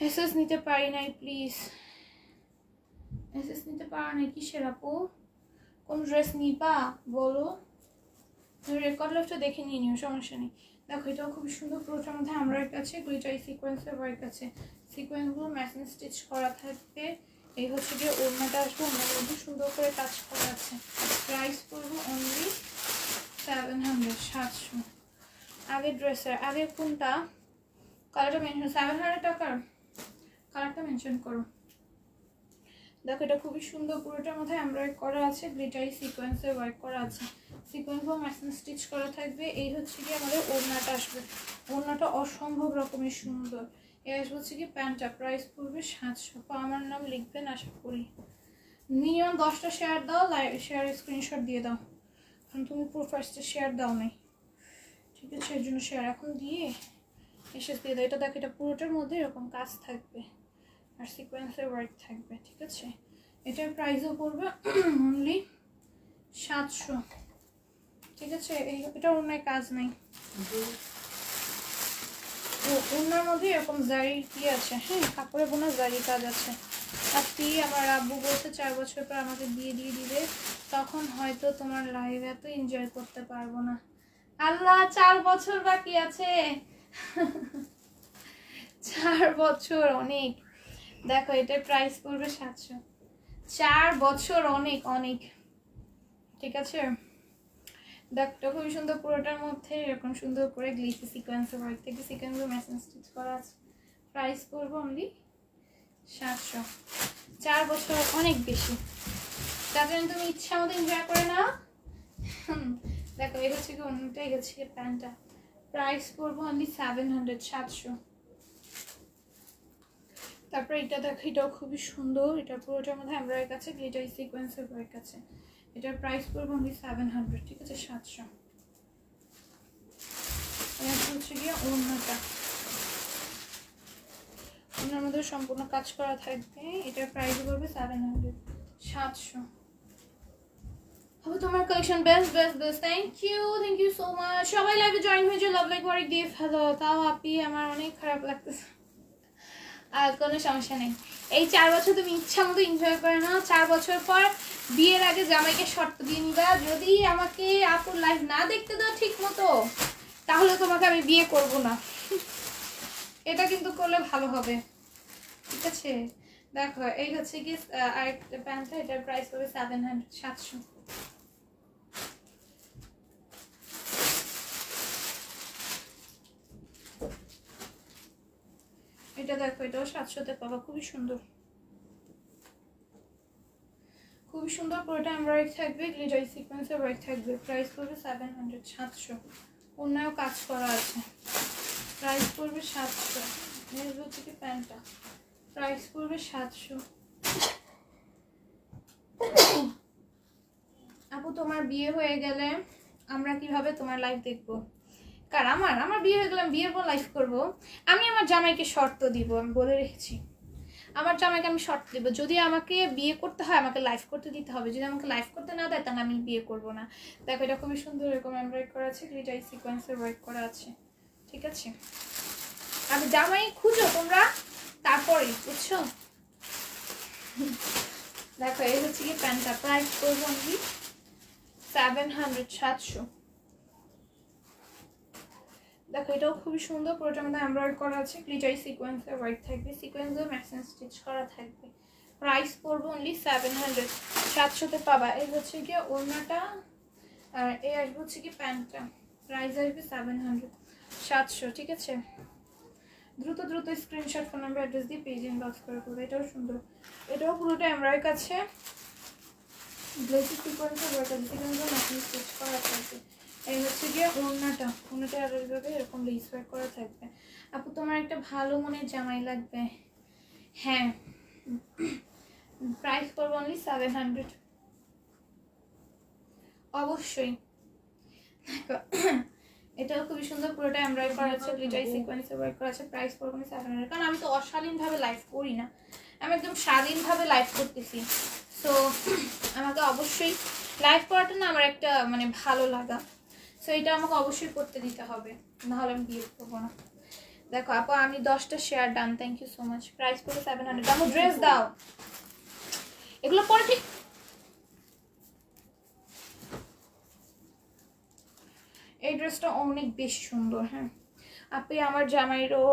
এসএস নিতে পারি নাই প্লিজ, এসএস নিতে পারা নাই কিসের আপু? কোন ড্রেস নিবা বলো, রেকর্ড লাইফটা দেখে নিয়ে নিও, সমস্যা নেই। দেখো এটাও খুব সুন্দর, পুরোটার মধ্যে আমরা কাছে গ্লিটারি সিকোয়েন্সের ওয়ার্ক আছে, সিকোয়েন্সগুলো ম্যাচিং স্টিচ করা থাকবে। এই হচ্ছে যে ওড়নাটা আসবে, ওড়নার মধ্যে সুন্দর করে কাজ করা আছে। প্রাইস পড়বো অনলি 700, 700। আগে ড্রেসের আগে কোনটা কালারটা মেনশন, 700 টাকার কালারটা মেনশন করো। দেখো এটা খুবই সুন্দর, পুরোটার মধ্যে এমব্রয়ডারি করা আছে, গ্লিটারি সিকোয়েন্সের ওয়ার্ক করা আছে, সিকোয়েন্সও ম্যাচিং স্টিচ করা থাকবে। এই হচ্ছে কি আমাদের ওড়নাটা আসবে, ওড়নাটা অসম্ভব রকমের সুন্দর। এই আসবে হচ্ছে কি প্যান্টটা, প্রাইস পড়বে 700। আমার নাম লিখবেন আশা করি। মিনিমাম 10টা শেয়ার দাও, শেয়ার স্ক্রিনশট দিয়ে দাও, কারণ তুমি পুরো ফার্স্টে শেয়ার দাও নাই, ঠিক আছে? এর জন্য শেয়ার এখন দিয়ে এসে দিয়ে দাও। এটা দেখো এটা পুরোটার মধ্যে এরকম কাজ থাকবে আর সিকোয়েন্সের ওয়ার্ক থাকবে, ঠিক আছে? এটার প্রাইসও পড়বে অনলি 700, ঠিক আছে? এটা অন্য কাজ নাই, ওনার মধ্যে এরকম জারি কি আছে, হ্যাঁ কাপড়ে বোনা জারি কাজ আছে। আর আমার আব্বু বলছে 4 বছর পর আমাকে দিয়ে দিবে, তখন হয়তো তোমার লাইভ এত এনজয় করতে পারবো না। আল্লাহ, 4 বছর বাকি আছে। 4 বছর অনেক। দেখো এটার প্রাইস পড়বে 700, 4 বছর অনেক অনেক, ঠিক আছে? দেখো খুবই সুন্দর, পুরোটার মধ্যে এরকম সুন্দর করে গ্লিটারি সিকোয়েন্সের ওয়ার্ক থেকে সিকোয়েন্সগুলো ম্যাচিং স্টিচ করা আছে। প্রাইস পড়বে অনলি 700। 4 বছর অনেক বেশি, তার জন্য তুমি ইচ্ছা মতো এনজয় করে নাও। দেখো এই হচ্ছে কি অন্যটা, এই হচ্ছে কি প্যান্টটা, প্রাইস পড়বে অনলি 700, 700। তারপর এটা দেখো এটাও খুবই সুন্দর, এটা পুরোটার মধ্যে এমব্রয়ডারি কাছে গ্লিটারি সিকোয়েন্সের ওয়ার্ক আছে। এটার প্রাইস পড়বে অনলি 700, ঠিক আছে? 700। এটা হচ্ছে গিয়ে ওড়নাটা, ওড়নার মধ্যে সম্পূর্ণ কাজ করা থাকবে। এটার প্রাইস পড়বে 700, 700। হবে তোমার collection best best best. Thank you so much. সবাই লাইভে জয়েন হয়েছে, লাভ লাইক ওয়ার্ক দিয়ে ফেলো। তাও আপি আমার অনেক খারাপ লাগতেছে, আর কোনো সমস্যা নেই। এই 4 বছর তুমি ইচ্ছা মতো এনজয় করে নাও। 4 বছর পর বিয়ের আগে জামাইকে শর্ত দিয়ে নিবা, যদি আমাকে আপুর লাইভ না দেখতে দাও ঠিক মতো, তাহলে তোমাকে আমি বিয়ে করব না। এটা কিন্তু করলে ভালো হবে, ঠিক আছে? দেখো এই হচ্ছে কি আরেকটা প্যান্টটা, এটার প্রাইস হবে 700, 700। এটা দেখো এটাও 700-তে পাবা, খুবই সুন্দর, খুবই সুন্দর। পুরোটা এমব্রয়ডারি থাকবে, গ্লিটারি সিকোয়েন্সের ওয়ার্ক থাকবে। প্রাইস পড়বে 700, 700। অন্যও কাজ করা আছে, প্রাইস পড়বে 700। এই হচ্ছে কি প্যান্টটা, প্রাইস পড়বে 700। আপু তোমার বিয়ে হয়ে গেলে আমরা কিভাবে তোমার লাইভ দেখবো? কার? আমার বিয়ে হয়ে গেলে বিয়ের পর লাইভ করব। আমি আমার জামাইকে শর্ত দিব, আমি বলে রেখেছি আমার জামাইকে আমি শর্ত দিব, যদি আমাকে বিয়ে করতে হয় আমাকে লাইভ করতে দিতে হবে, যদি আমাকে লাইভ করতে না দেয় তাহলে আমি বিয়ে করব না। দেখো এটা খুবই সুন্দর, এরকম এমব্রয়ডারি করা আছে, গ্লিটারি সিকোয়েন্সের ওয়ার্ক করা আছে, ঠিক আছে? আমি জামাই খুঁজো তোমরা, তারপরে বুঝছো? দেখো এই হচ্ছে কি প্যান্টটা, প্রাইস করবো অনলি 700, 700। দেখো এটাও খুবই সুন্দর, পুরোটার মধ্যে এমব্রয়ডারি করা আছে, গ্লিটারি সিকোয়েন্সের ওয়ার্ক থাকবে, সিকোয়েন্সও ম্যাচিং স্টিচ করা থাকবে। প্রাইস পড়বে অনলি 700, 700-তে পাবা। এই হচ্ছে কি ওড়নাটা, আর এই আসবে হচ্ছে কি প্যান্টটা, প্রাইস আসবে 700, 700, ঠিক আছে? দ্রুত দ্রুত স্ক্রিনশট, ফোন নাম্বার, অ্যাড্রেস দিয়ে পেজ ইনবক্স করে করবে। এটাও সুন্দর, এটাও পুরোটা এমব্রয়ডারি আছে, গ্লিটারি সিকোয়েন্সের ওয়ার্ক আছে, সিকোয়েন্সও ম্যাচিং স্টিচ করা থাকবে। এই হচ্ছে গিয়ে ওড়নাটা, ওড়নাটা আর এইভাবে এরকম লেস ওয়ার্ক করা থাকবে। আপু তোমার একটা ভালো মনের জামাই লাগবে, হ্যাঁ। প্রাইস পড়বে অনলি 700, অবশ্যই। দেখো এটাও খুবই সুন্দর, পুরোটা এমব্রয়ডারি করা আছে, গ্লিটারি সিকোয়েন্সের ওয়ার্ক করা আছে। প্রাইস পড়বে অনলি 700, কারণ আমি তো অশালীনভাবে লাইভ করি না, আমি একদম স্বাধীনভাবে লাইভ করতেছি। সো আমাকে অবশ্যই লাইভ করাটা না আমার একটা মানে ভালো লাগা, সো এটা আমাকে অবশ্যই করতে দিতে হবে, নাহলে আমি বিয়ে করবো না। দেখো আপু আমি 10টা share done, thank you so much. Price পড়বে 700। দাও ড্রেস দাও, এগুলো পরে ঠিক এই ড্রেসটা অনেক বেশি সুন্দর। হ্যাঁ আপনি আমার জামাইরও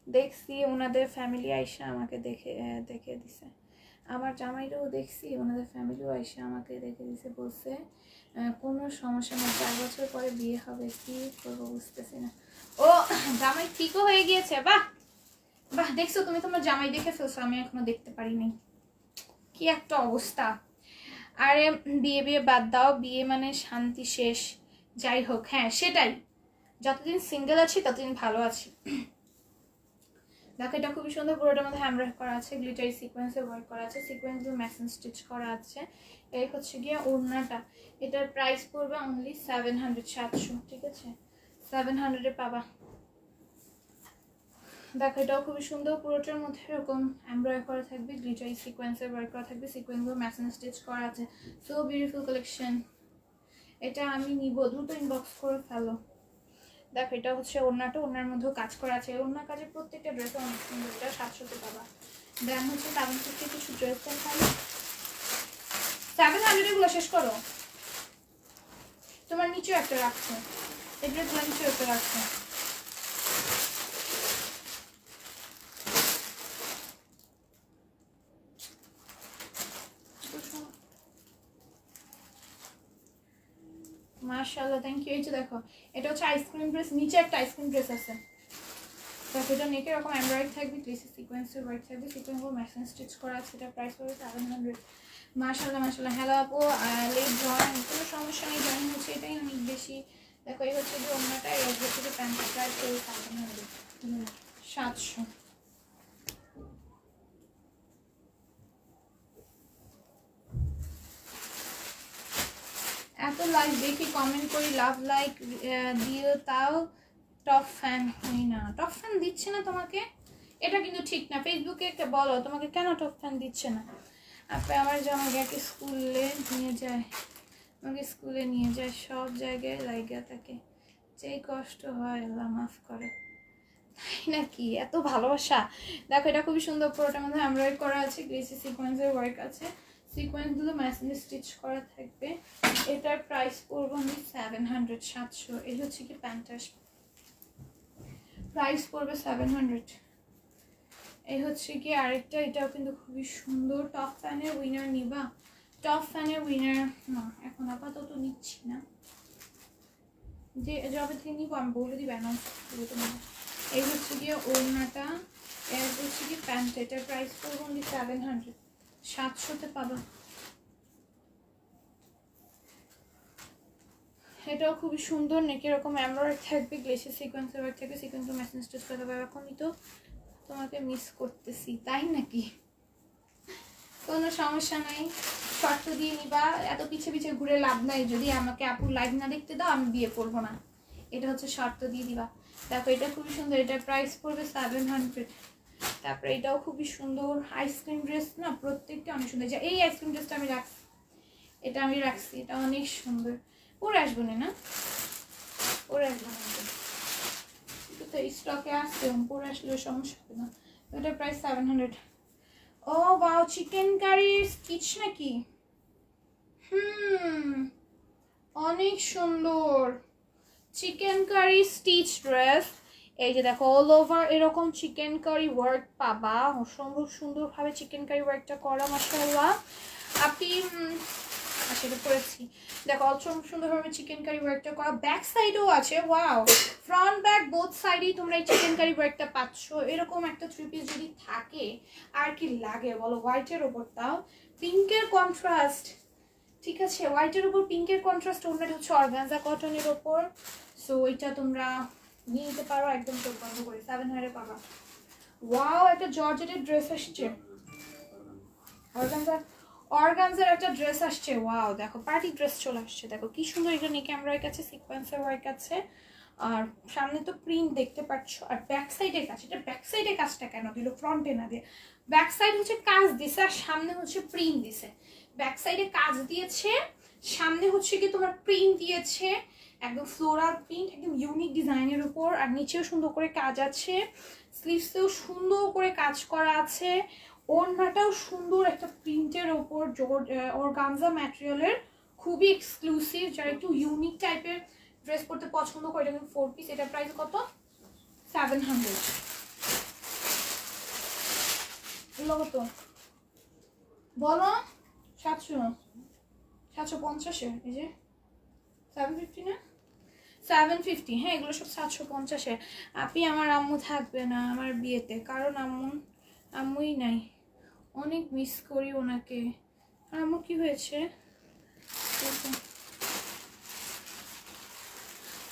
দেখছি ওনাদের ফ্যামিলি আইসা আমাকে দেখে দিছে, আমার জামাইরও দেখছি ওনাদের ফ্যামিলিও আইসা আমাকে দেখে দিছে, বলছে কোনো সমস্যা নেই, 4 বছর পরে বিয়ে হবে, কি করবো বুঝতেছি না। ও জামাই ঠিকও হয়ে গিয়েছে, বাহ বাহ। দেখছো তুমি তোমার জামাই দেখে ফেলছো, আমি এখনো দেখতে পারিনি, কি একটা অবস্থা। আরে বিয়ে বিয়ে বাদ দাও, বিয়ে মানে শান্তি শেষ। যাই হোক, হ্যাঁ সেটাই, যতদিন সিঙ্গেল আছি ততদিন ভালো আছি। দেখো এটা খুবই সুন্দর, পুরোটার মধ্যে হ্যামওয়ার্ক করা আছে, গ্লিটারি সিকোয়েন্সে ওয়ার্ক করা আছে, সিকোয়েন্সগুলো ম্যাচিং স্টিচ করা আছে। এই হচ্ছে গিয়ে ওড়নাটা, এটার প্রাইস পড়বে অনলি 700, 700, ঠিক আছে 700-এ পাবা। দেখো এটাও খুবই সুন্দর, পুরোটার মধ্যে এরকম এমব্রয়ডারি করা থাকবে, গ্লিটারি সিকোয়েন্সে ওয়ার্ক করা থাকবে, সিকোয়েন্সগুলো ম্যাচিং স্টিচ করা আছে। সো বিউটিফুল কালেকশন, এটা আমি নিব, দ্রুত ইনবক্স করে ফেলো। দেখো এটা হচ্ছে ওড়নাটা, ওড়নার মধ্যেও কাজ করা আছে, ওড়নার কাজের প্রত্যেকটা ড্রেসে অনেক সুন্দর, এটা 700-তে পাবা। দেন হচ্ছে 750 কিছু ড্রেস দেখাই, 700 এগুলো শেষ করো, তোমার নিচেও একটা রাখছে, এই ড্রেসগুলো নিচেও একটা রাখছে। মাশাআল্লাহ, থ্যাংক ইউ। এই যে দেখো এটা হচ্ছে আইসক্রিম ড্রেস, নিচে একটা আইসক্রিম ড্রেস আছে। দেখো এটা নেকে এরকম এমব্রয়ডারি থাকবে, গ্লেসি সিকোয়েন্সের ওয়ার্ক থাকবে, সিকোয়েন্সগুলো ম্যাচিং স্টিচ করা আছে, এটা প্রাইস পড়বে 700। মাশাআল্লাহ মাশাআল্লাহ। হ্যালো আপু, লেট জয়েন, কোনো সমস্যা নেই, জয়েন হচ্ছে এটাই অনেক বেশি। দেখো এই হচ্ছে যে ওড়নাটা, এই হচ্ছে যে প্যান্টটা, প্রাইস পড়বে 700। এত লাইক দেখি, কমেন্ট করি, লাভ লাইক দিও, তাও টপ ফ্যান হই না। টপ ফ্যান দিচ্ছে না তোমাকে, এটা কিন্তু ঠিক না। ফেসবুকে বলো তোমাকে কেন টপ ফ্যান দিচ্ছে না। আপনি আমার জামাইকে স্কুলে নিয়ে যায়, আমাকে স্কুলে নিয়ে যায়, সব জায়গায় লাইগা থাকে, যেই কষ্ট হয় আল্লাহ মাফ করে। তাই নাকি, এত ভালোবাসা। দেখো এটা খুবই সুন্দর, পুরোটার মধ্যে এমব্রয়ডারি করা আছে, গ্লেসি সিকোয়েন্সের ওয়ার্ক আছে, সিকোয়েন্সগুলো ম্যাচিং স্টিচ করা থাকবে। এটার প্রাইস পড়বে 700, 700। এই হচ্ছে কি প্যান্টার, প্রাইস পড়বে 700। এই হচ্ছে কি আরেকটা, এটাও কিন্তু খুবই সুন্দর। টপ ফ্যানের উইনার নিবা, টপ ফ্যানের উইনার না এখন আপাতত নিচ্ছি না, যে যবে থেকে নিব আমি বলে দিই অ্যানাউন্স করে তোমার। এই হচ্ছে গিয়ে ওড়নাটা, এর হচ্ছে কি প্যান্ট, এটার প্রাইস পড়বে অনলি 700, 700-তে পাবা। এটাও খুবই সুন্দর, নেকে এরকম এমব্রয়ডারি থাকবে, গ্লেসি সিকোয়েন্সের ওয়ার্ক থাকবে, সিকোয়েন্সগুলো ম্যাচিং স্টিচ করতে পারবে। এখনই তো তোমাকে মিস করতেছি, তাই নাকি, কোনো সমস্যা নাই, শর্ত দিয়ে নিবা, এত পিছে পিছে ঘুরে লাভ নাই। যদি আমাকে আপুর লাইভ না দেখতে দাও আমি বিয়ে করবো না, এটা হচ্ছে শর্ত দিয়ে দিবা। দেখো এটা খুবই সুন্দর, এটার প্রাইস পড়বে 700। তারপরে এটাও খুবই সুন্দর, আইসক্রিম ড্রেস না, প্রত্যেকটা অনেক সুন্দর। এই আইসক্রিম ড্রেসটা আমি রাখছি, এটা আমি রাখছি, এটা অনেক সুন্দর। পরে আসবো না, পরে আসবো না, তো স্টকে আসছে, পরে আসলে সমস্যা হবে না। এটার প্রাইস 700। ও বাও, চিকেন কারি স্টিচ নাকি, অনেক সুন্দর চিকেন কারি স্টিচ ড্রেস। এই যে দেখো অল ওভার এরকম চিকেন কারি ওয়ার্ক পাবা, অসম্ভব সুন্দরভাবে চিকেন কারি ওয়ার্কটা করা, মাশাআল্লাহ। আপনি সেটা করেছি, দেখো অসম্ভব সুন্দরভাবে চিকেন কারি ওয়ার্কটা করা, ব্যাক সাইডেও আছে, ওয়াও, ফ্রন্ট ব্যাক বোথ সাইডেই তোমরা এই চিকেন কারি ওয়ার্কটা পাচ্ছ। এরকম একটা থ্রি পিস যদি থাকে আর কি লাগে বলো, হোয়াইটের ওপর, তাও পিঙ্কের কন্ট্রাস্ট, ঠিক আছে, হোয়াইটের উপর পিঙ্কের কন্ট্রাস্ট, ওনাটা হচ্ছে অর্গানজা কটনের ওপর। সো এটা তোমরা নিয়ে নিতে পারো একদম চোখ বন্ধ করে, 700 পাবা। ওয়াও, একটা জর্জেটের ড্রেস আসছে, অর্গানজার একটা ড্রেস আসছে, ওয়াও, দেখো পার্টি ড্রেস চলে আসছে, দেখো কি সুন্দর। এটা নেক এমব্রয়ডারি আছে, সিকোয়েন্সের ওয়ার্ক আছে, আর সামনে তো প্রিন্ট দেখতে পাচ্ছ, আর ব্যাক সাইডের কাজ, এটা ব্যাক সাইডের কাজটা কেন দিল, ফ্রন্টে না দিয়ে, ব্যাক সাইড হচ্ছে কাজ দিছে আর সামনে হচ্ছে প্রিন্ট দিছে। ব্যাক সাইডে কাজ দিয়েছে, সামনে হচ্ছে কি তোমার প্রিন্ট দিয়েছে, একদম ফ্লোরাল প্রিন্ট, একদম ইউনিক ডিজাইনের উপর, আর নিচেও সুন্দর করে কাজ আছে, স্লিভসেও সুন্দর করে কাজ করা আছে, ওড়নাটাও সুন্দর একটা প্রিন্টের ওপর, অর্গানজা ম্যাটেরিয়ালের, খুবই এক্সক্লুসিভ। যারা একটু ইউনিক টাইপের ড্রেস পরতে পছন্দ করে, এটা কিন্তু 4 পিস। এটা প্রাইস কত? 700। এগুলো কত বলো? 750 এই যে 750 না 750। হ্যাঁ এগুলো সব 750। আপনি আমার আম্মু থাকবে না আমার বিয়েতে, কারণ আম্মুই নাই, অনেক মিস করি ওনাকে। আর আম্মু কি হয়েছে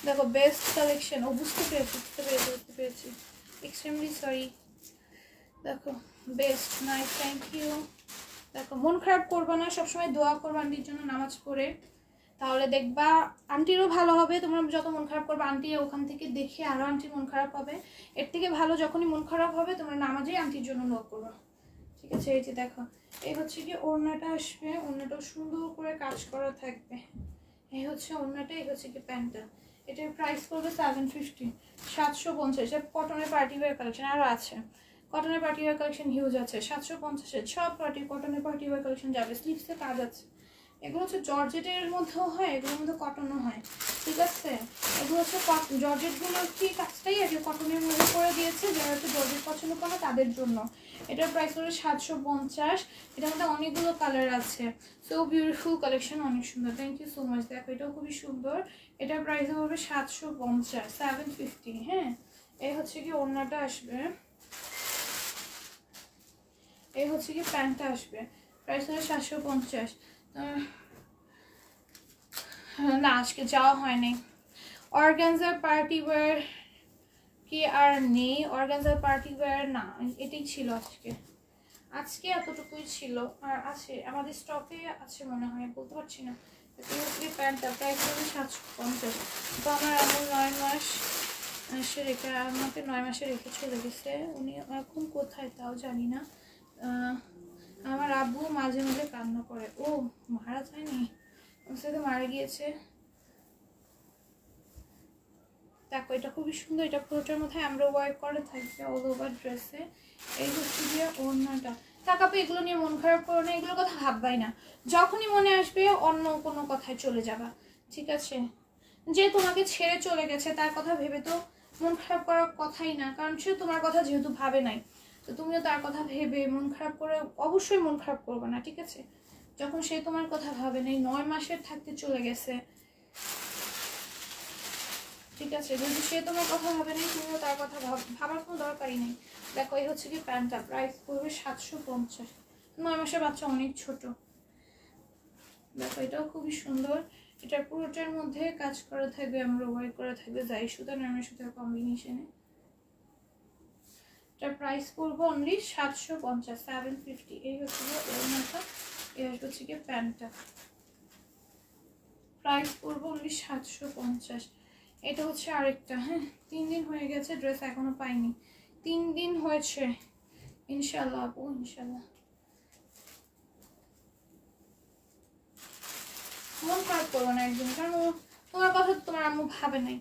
দেখো, বেস্ট কালেকশন। ও বুঝতে পেরেছি, এক্সট্রিমলি সরি। দেখো বেস্ট, নাইস, থ্যাংক ইউ। দেখো মন খারাপ করবা না, সবসময় দোয়া করবা আন্টির জন্য নামাজ পড়ে, তাহলে দেখবা আন্টিরও ভালো হবে। তোমরা যত মন খারাপ করবে আন্টি ওখান থেকে দেখে আরও আন্টির মন খারাপ হবে। এর থেকে ভালো যখনই মন খারাপ হবে তোমরা নামাজেই আন্টির জন্য দোয়া করো, ঠিক আছে? এই যে দেখো, এই হচ্ছে কি ওড়নাটা আসবে, ওড়নাটাও সুন্দর করে কাজ করা থাকবে। এই হচ্ছে ওড়নাটা, এই হচ্ছে কি প্যান্টটা। এটার প্রাইস পড়বে 750, 750। এটা কটনের পার্টি ওয়্যার কালেকশন আরও আছে, কটনের পার্টি ওয়্যার কালেকশন হিউজ আছে। 750-এর সব কটনের পার্টি ওয়্যার কালেকশন যাবে। স্লিভসে কাজ আছে। এগুলো হচ্ছে জর্জেটের মধ্যেও হয়, এগুলোর মধ্যে কটনও হয়, ঠিক আছে? এগুলো হচ্ছে জর্জেটগুলোর কি কাজটাই আর কি কটনের মধ্যে করে দিয়েছে, যারা হচ্ছে জর্জেট পছন্দ করে তাদের জন্য। এটার প্রাইস হলো 750। এটার মধ্যে অনেকগুলো কালার আছে। সো বিউটিফুল কালেকশন, অনেক সুন্দর। Thank you so much. দেখো এটাও খুবই সুন্দর। এটার প্রাইস হবে 750, 750। হ্যাঁ এই হচ্ছে কি ওড়নাটা আসবে, এই হচ্ছে কি প্যান্টটা আসবে। প্রাইস হলো 750। না আজকে যাওয়া হয়নি। অর্গানজার পার্টি ওয়্যার কি আর নেই? অর্গানজার পার্টি ওয়্যার না, এটাই ছিল আজকে এতটুকুই ছিল। আর আছে আমাদের স্টকে আছে মনে হয়, বলতে পারছি না। প্যান্টটা প্রাইস হলো 750। তো আমার এমন 9 মাস রেখে, আমাকে 9 মাসে রেখে চলে গেছে। উনি এখন কোথায় তাও জানি না। আমার আব্বু মাঝে মাঝে কান্না করে। ও মারা যায়নি, ওর সাথে মারা গিয়েছে। দেখো এটা খুবই সুন্দর। এটা পুরোটার মধ্যে আমরা ওয়ার্ক করে থাকবে অল ওভার ড্রেসে। এই হচ্ছে গিয়ে ওড়নাটা। কাকাপু এগুলো নিয়ে মন খারাপ করো না, এগুলোর কথা ভাববাই না। যখনই মনে আসবে অন্য কোনো কথায় চলে যাবা, ঠিক আছে? যে তোমাকে ছেড়ে চলে গেছে তার কথা ভেবে তো মন খারাপ করার কথাই না, কারণ সে তোমার কথা যেহেতু ভাবে নাই, তো তুমিও তার কথা ভেবে মন খারাপ করে অবশ্যই মন খারাপ করবে না, ঠিক আছে? যখন সে তোমার কথা ভাবে নাই, 9 মাসের থাকতে চলে গেছে, ঠিক আছে? যদি সে তোমার কথা ভাবে নাই, তুমিও তার কথা ভাবার কোনো দরকারই নেই। দেখো এই হচ্ছে কি প্যান্টটা, প্রাইস পড়বে 750। 9 মাসের বাচ্চা অনেক ছোট। দেখো এটাও খুবই সুন্দর। এটার পুরোটার মধ্যে কাজ করা থাকবে, আমরা ওয়ার্ক করা থাকবে জাই সুতা নরমাল সুতার কম্বিনেশনে। এটার প্রাইস পড়বে অনলি 750, 750। এই হচ্ছে ওড়নাটা, এই হচ্ছে কি প্যান্টটা। প্রাইস পড়বে অনলি 750। এটা হচ্ছে আরেকটা। হ্যাঁ 3 দিন হয়ে গেছে, ড্রেস এখনো পাইনি। 3 দিন হয়েছে, ইনশাল্লাহ আপু ইনশাল্লাহ। মন খারাপ করবো না একদিন, কারণ তোমার কথা তোমার আম্মু ভাবে নাই।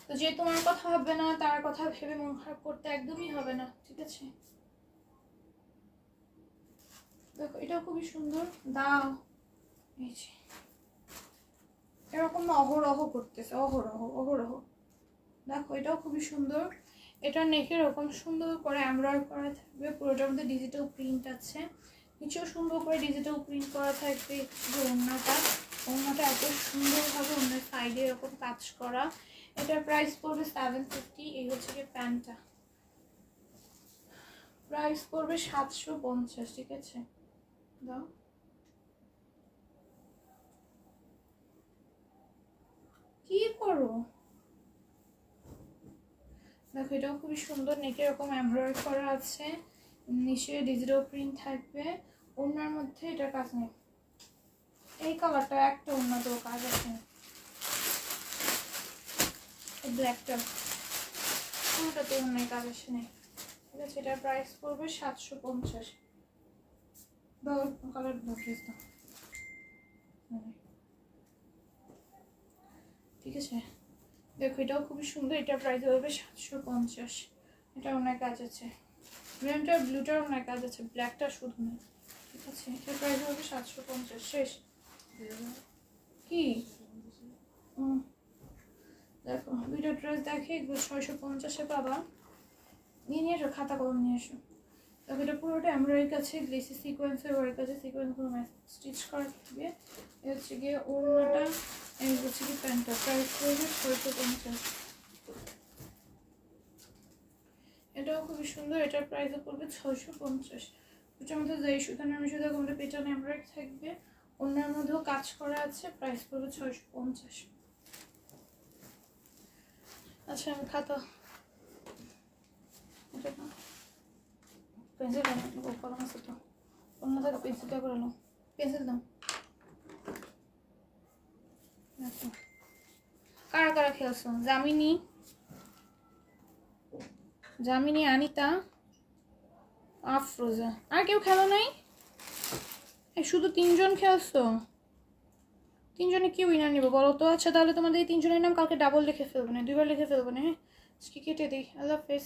তো যে তোমার কথা ভাববে না তার কথা ভেবে মন খারাপ করতে একদমই হবে না, ঠিক আছে? দেখো এটাও খুবই সুন্দর। দাও এই যে এরকম না অহরহ করতেছে, অহরহ। দেখো এটাও খুবই সুন্দর। এটা নেকের এরকম সুন্দর করে এমব্রয়ডারি করা থাকবে, পুরোটার মধ্যে ডিজিটাল প্রিন্ট আছে, নিচেও সুন্দর করে ডিজিটাল প্রিন্ট করা থাকবে। ওড়নাটা এত সুন্দরভাবে অন্য সাইডে এরকম কাজ করা। এটার প্রাইস পড়বে 750। এই হচ্ছে কি প্যান্টটা, প্রাইস পড়বে 750, ঠিক আছে? দাও কি করো। দেখো এটাও খুবই সুন্দর, নেকে এরকম এমব্রয়ডারি করা আছে, নিচে ডিজিটাল প্রিন্ট থাকবে। ওড়নার মধ্যে এটার কাজ নেই, এই কালারটা একটা ওড়না তো কাজ আছে, ব্ল্যাকটা পুরোটাতে ওড়নায় কাজ আসে নেই, ঠিক আছে? এটার প্রাইস পড়বে 750। দাও কালার ড্রেস দাও, ঠিক আছে? দেখো এটাও খুবই সুন্দর। এটার প্রাইস হবে 750। এটা অনেক কাজ আছে, গ্রিনটার ব্লুটার অনেক কাজ আছে, ব্ল্যাকটা শুধু না, ঠিক আছে? এটার প্রাইস হবে 750। শেষ কি দুটো ড্রেস দেখে, এগুলো 650-এ পাবা। নিয়ে এসো, খাতা কলম নিয়ে এসো। তবে এটা পুরোটা এমব্রয়ডারির কাছে গ্লেসি সিকোয়েন্সের ওয়ার্ক আছে, সিকোয়েন্সগুলো স্টিচ করা থাকবে। এ হচ্ছে গিয়ে ওড়নাটা, এই হচ্ছে কি প্যান্টটা। প্রাইস পড়বে 650। এটাও খুবই সুন্দর, এটার প্রাইসও পড়বে 650। দুটোর মধ্যে যে সুতানের সুতা কোনটা পেটানো এমব্রয়ডারি থাকবে, অন্যের মধ্যেও কাজ করা আছে, প্রাইস পড়বে 650। আচ্ছা আমি খাতা পেন্সিল কলম আছে তো, অন্য থেকে পেন্সিলটা করে নাও, পেন্সিল দাও। কারা কারা খেলছো? জামিনী, আনিতা, আফরোজা, আর কেউ খেলো নাই? শুধু 3জন খেলছো? 3জনে কি উইনার নিবো বলো তো? আচ্ছা তাহলে তোমাদের এই 3জনের নাম কালকে ডাবল লিখে ফেলবো না, 2বার লিখে ফেলবো না। হ্যাঁ, কেটে দিই। আল্লাহ হাফেজ।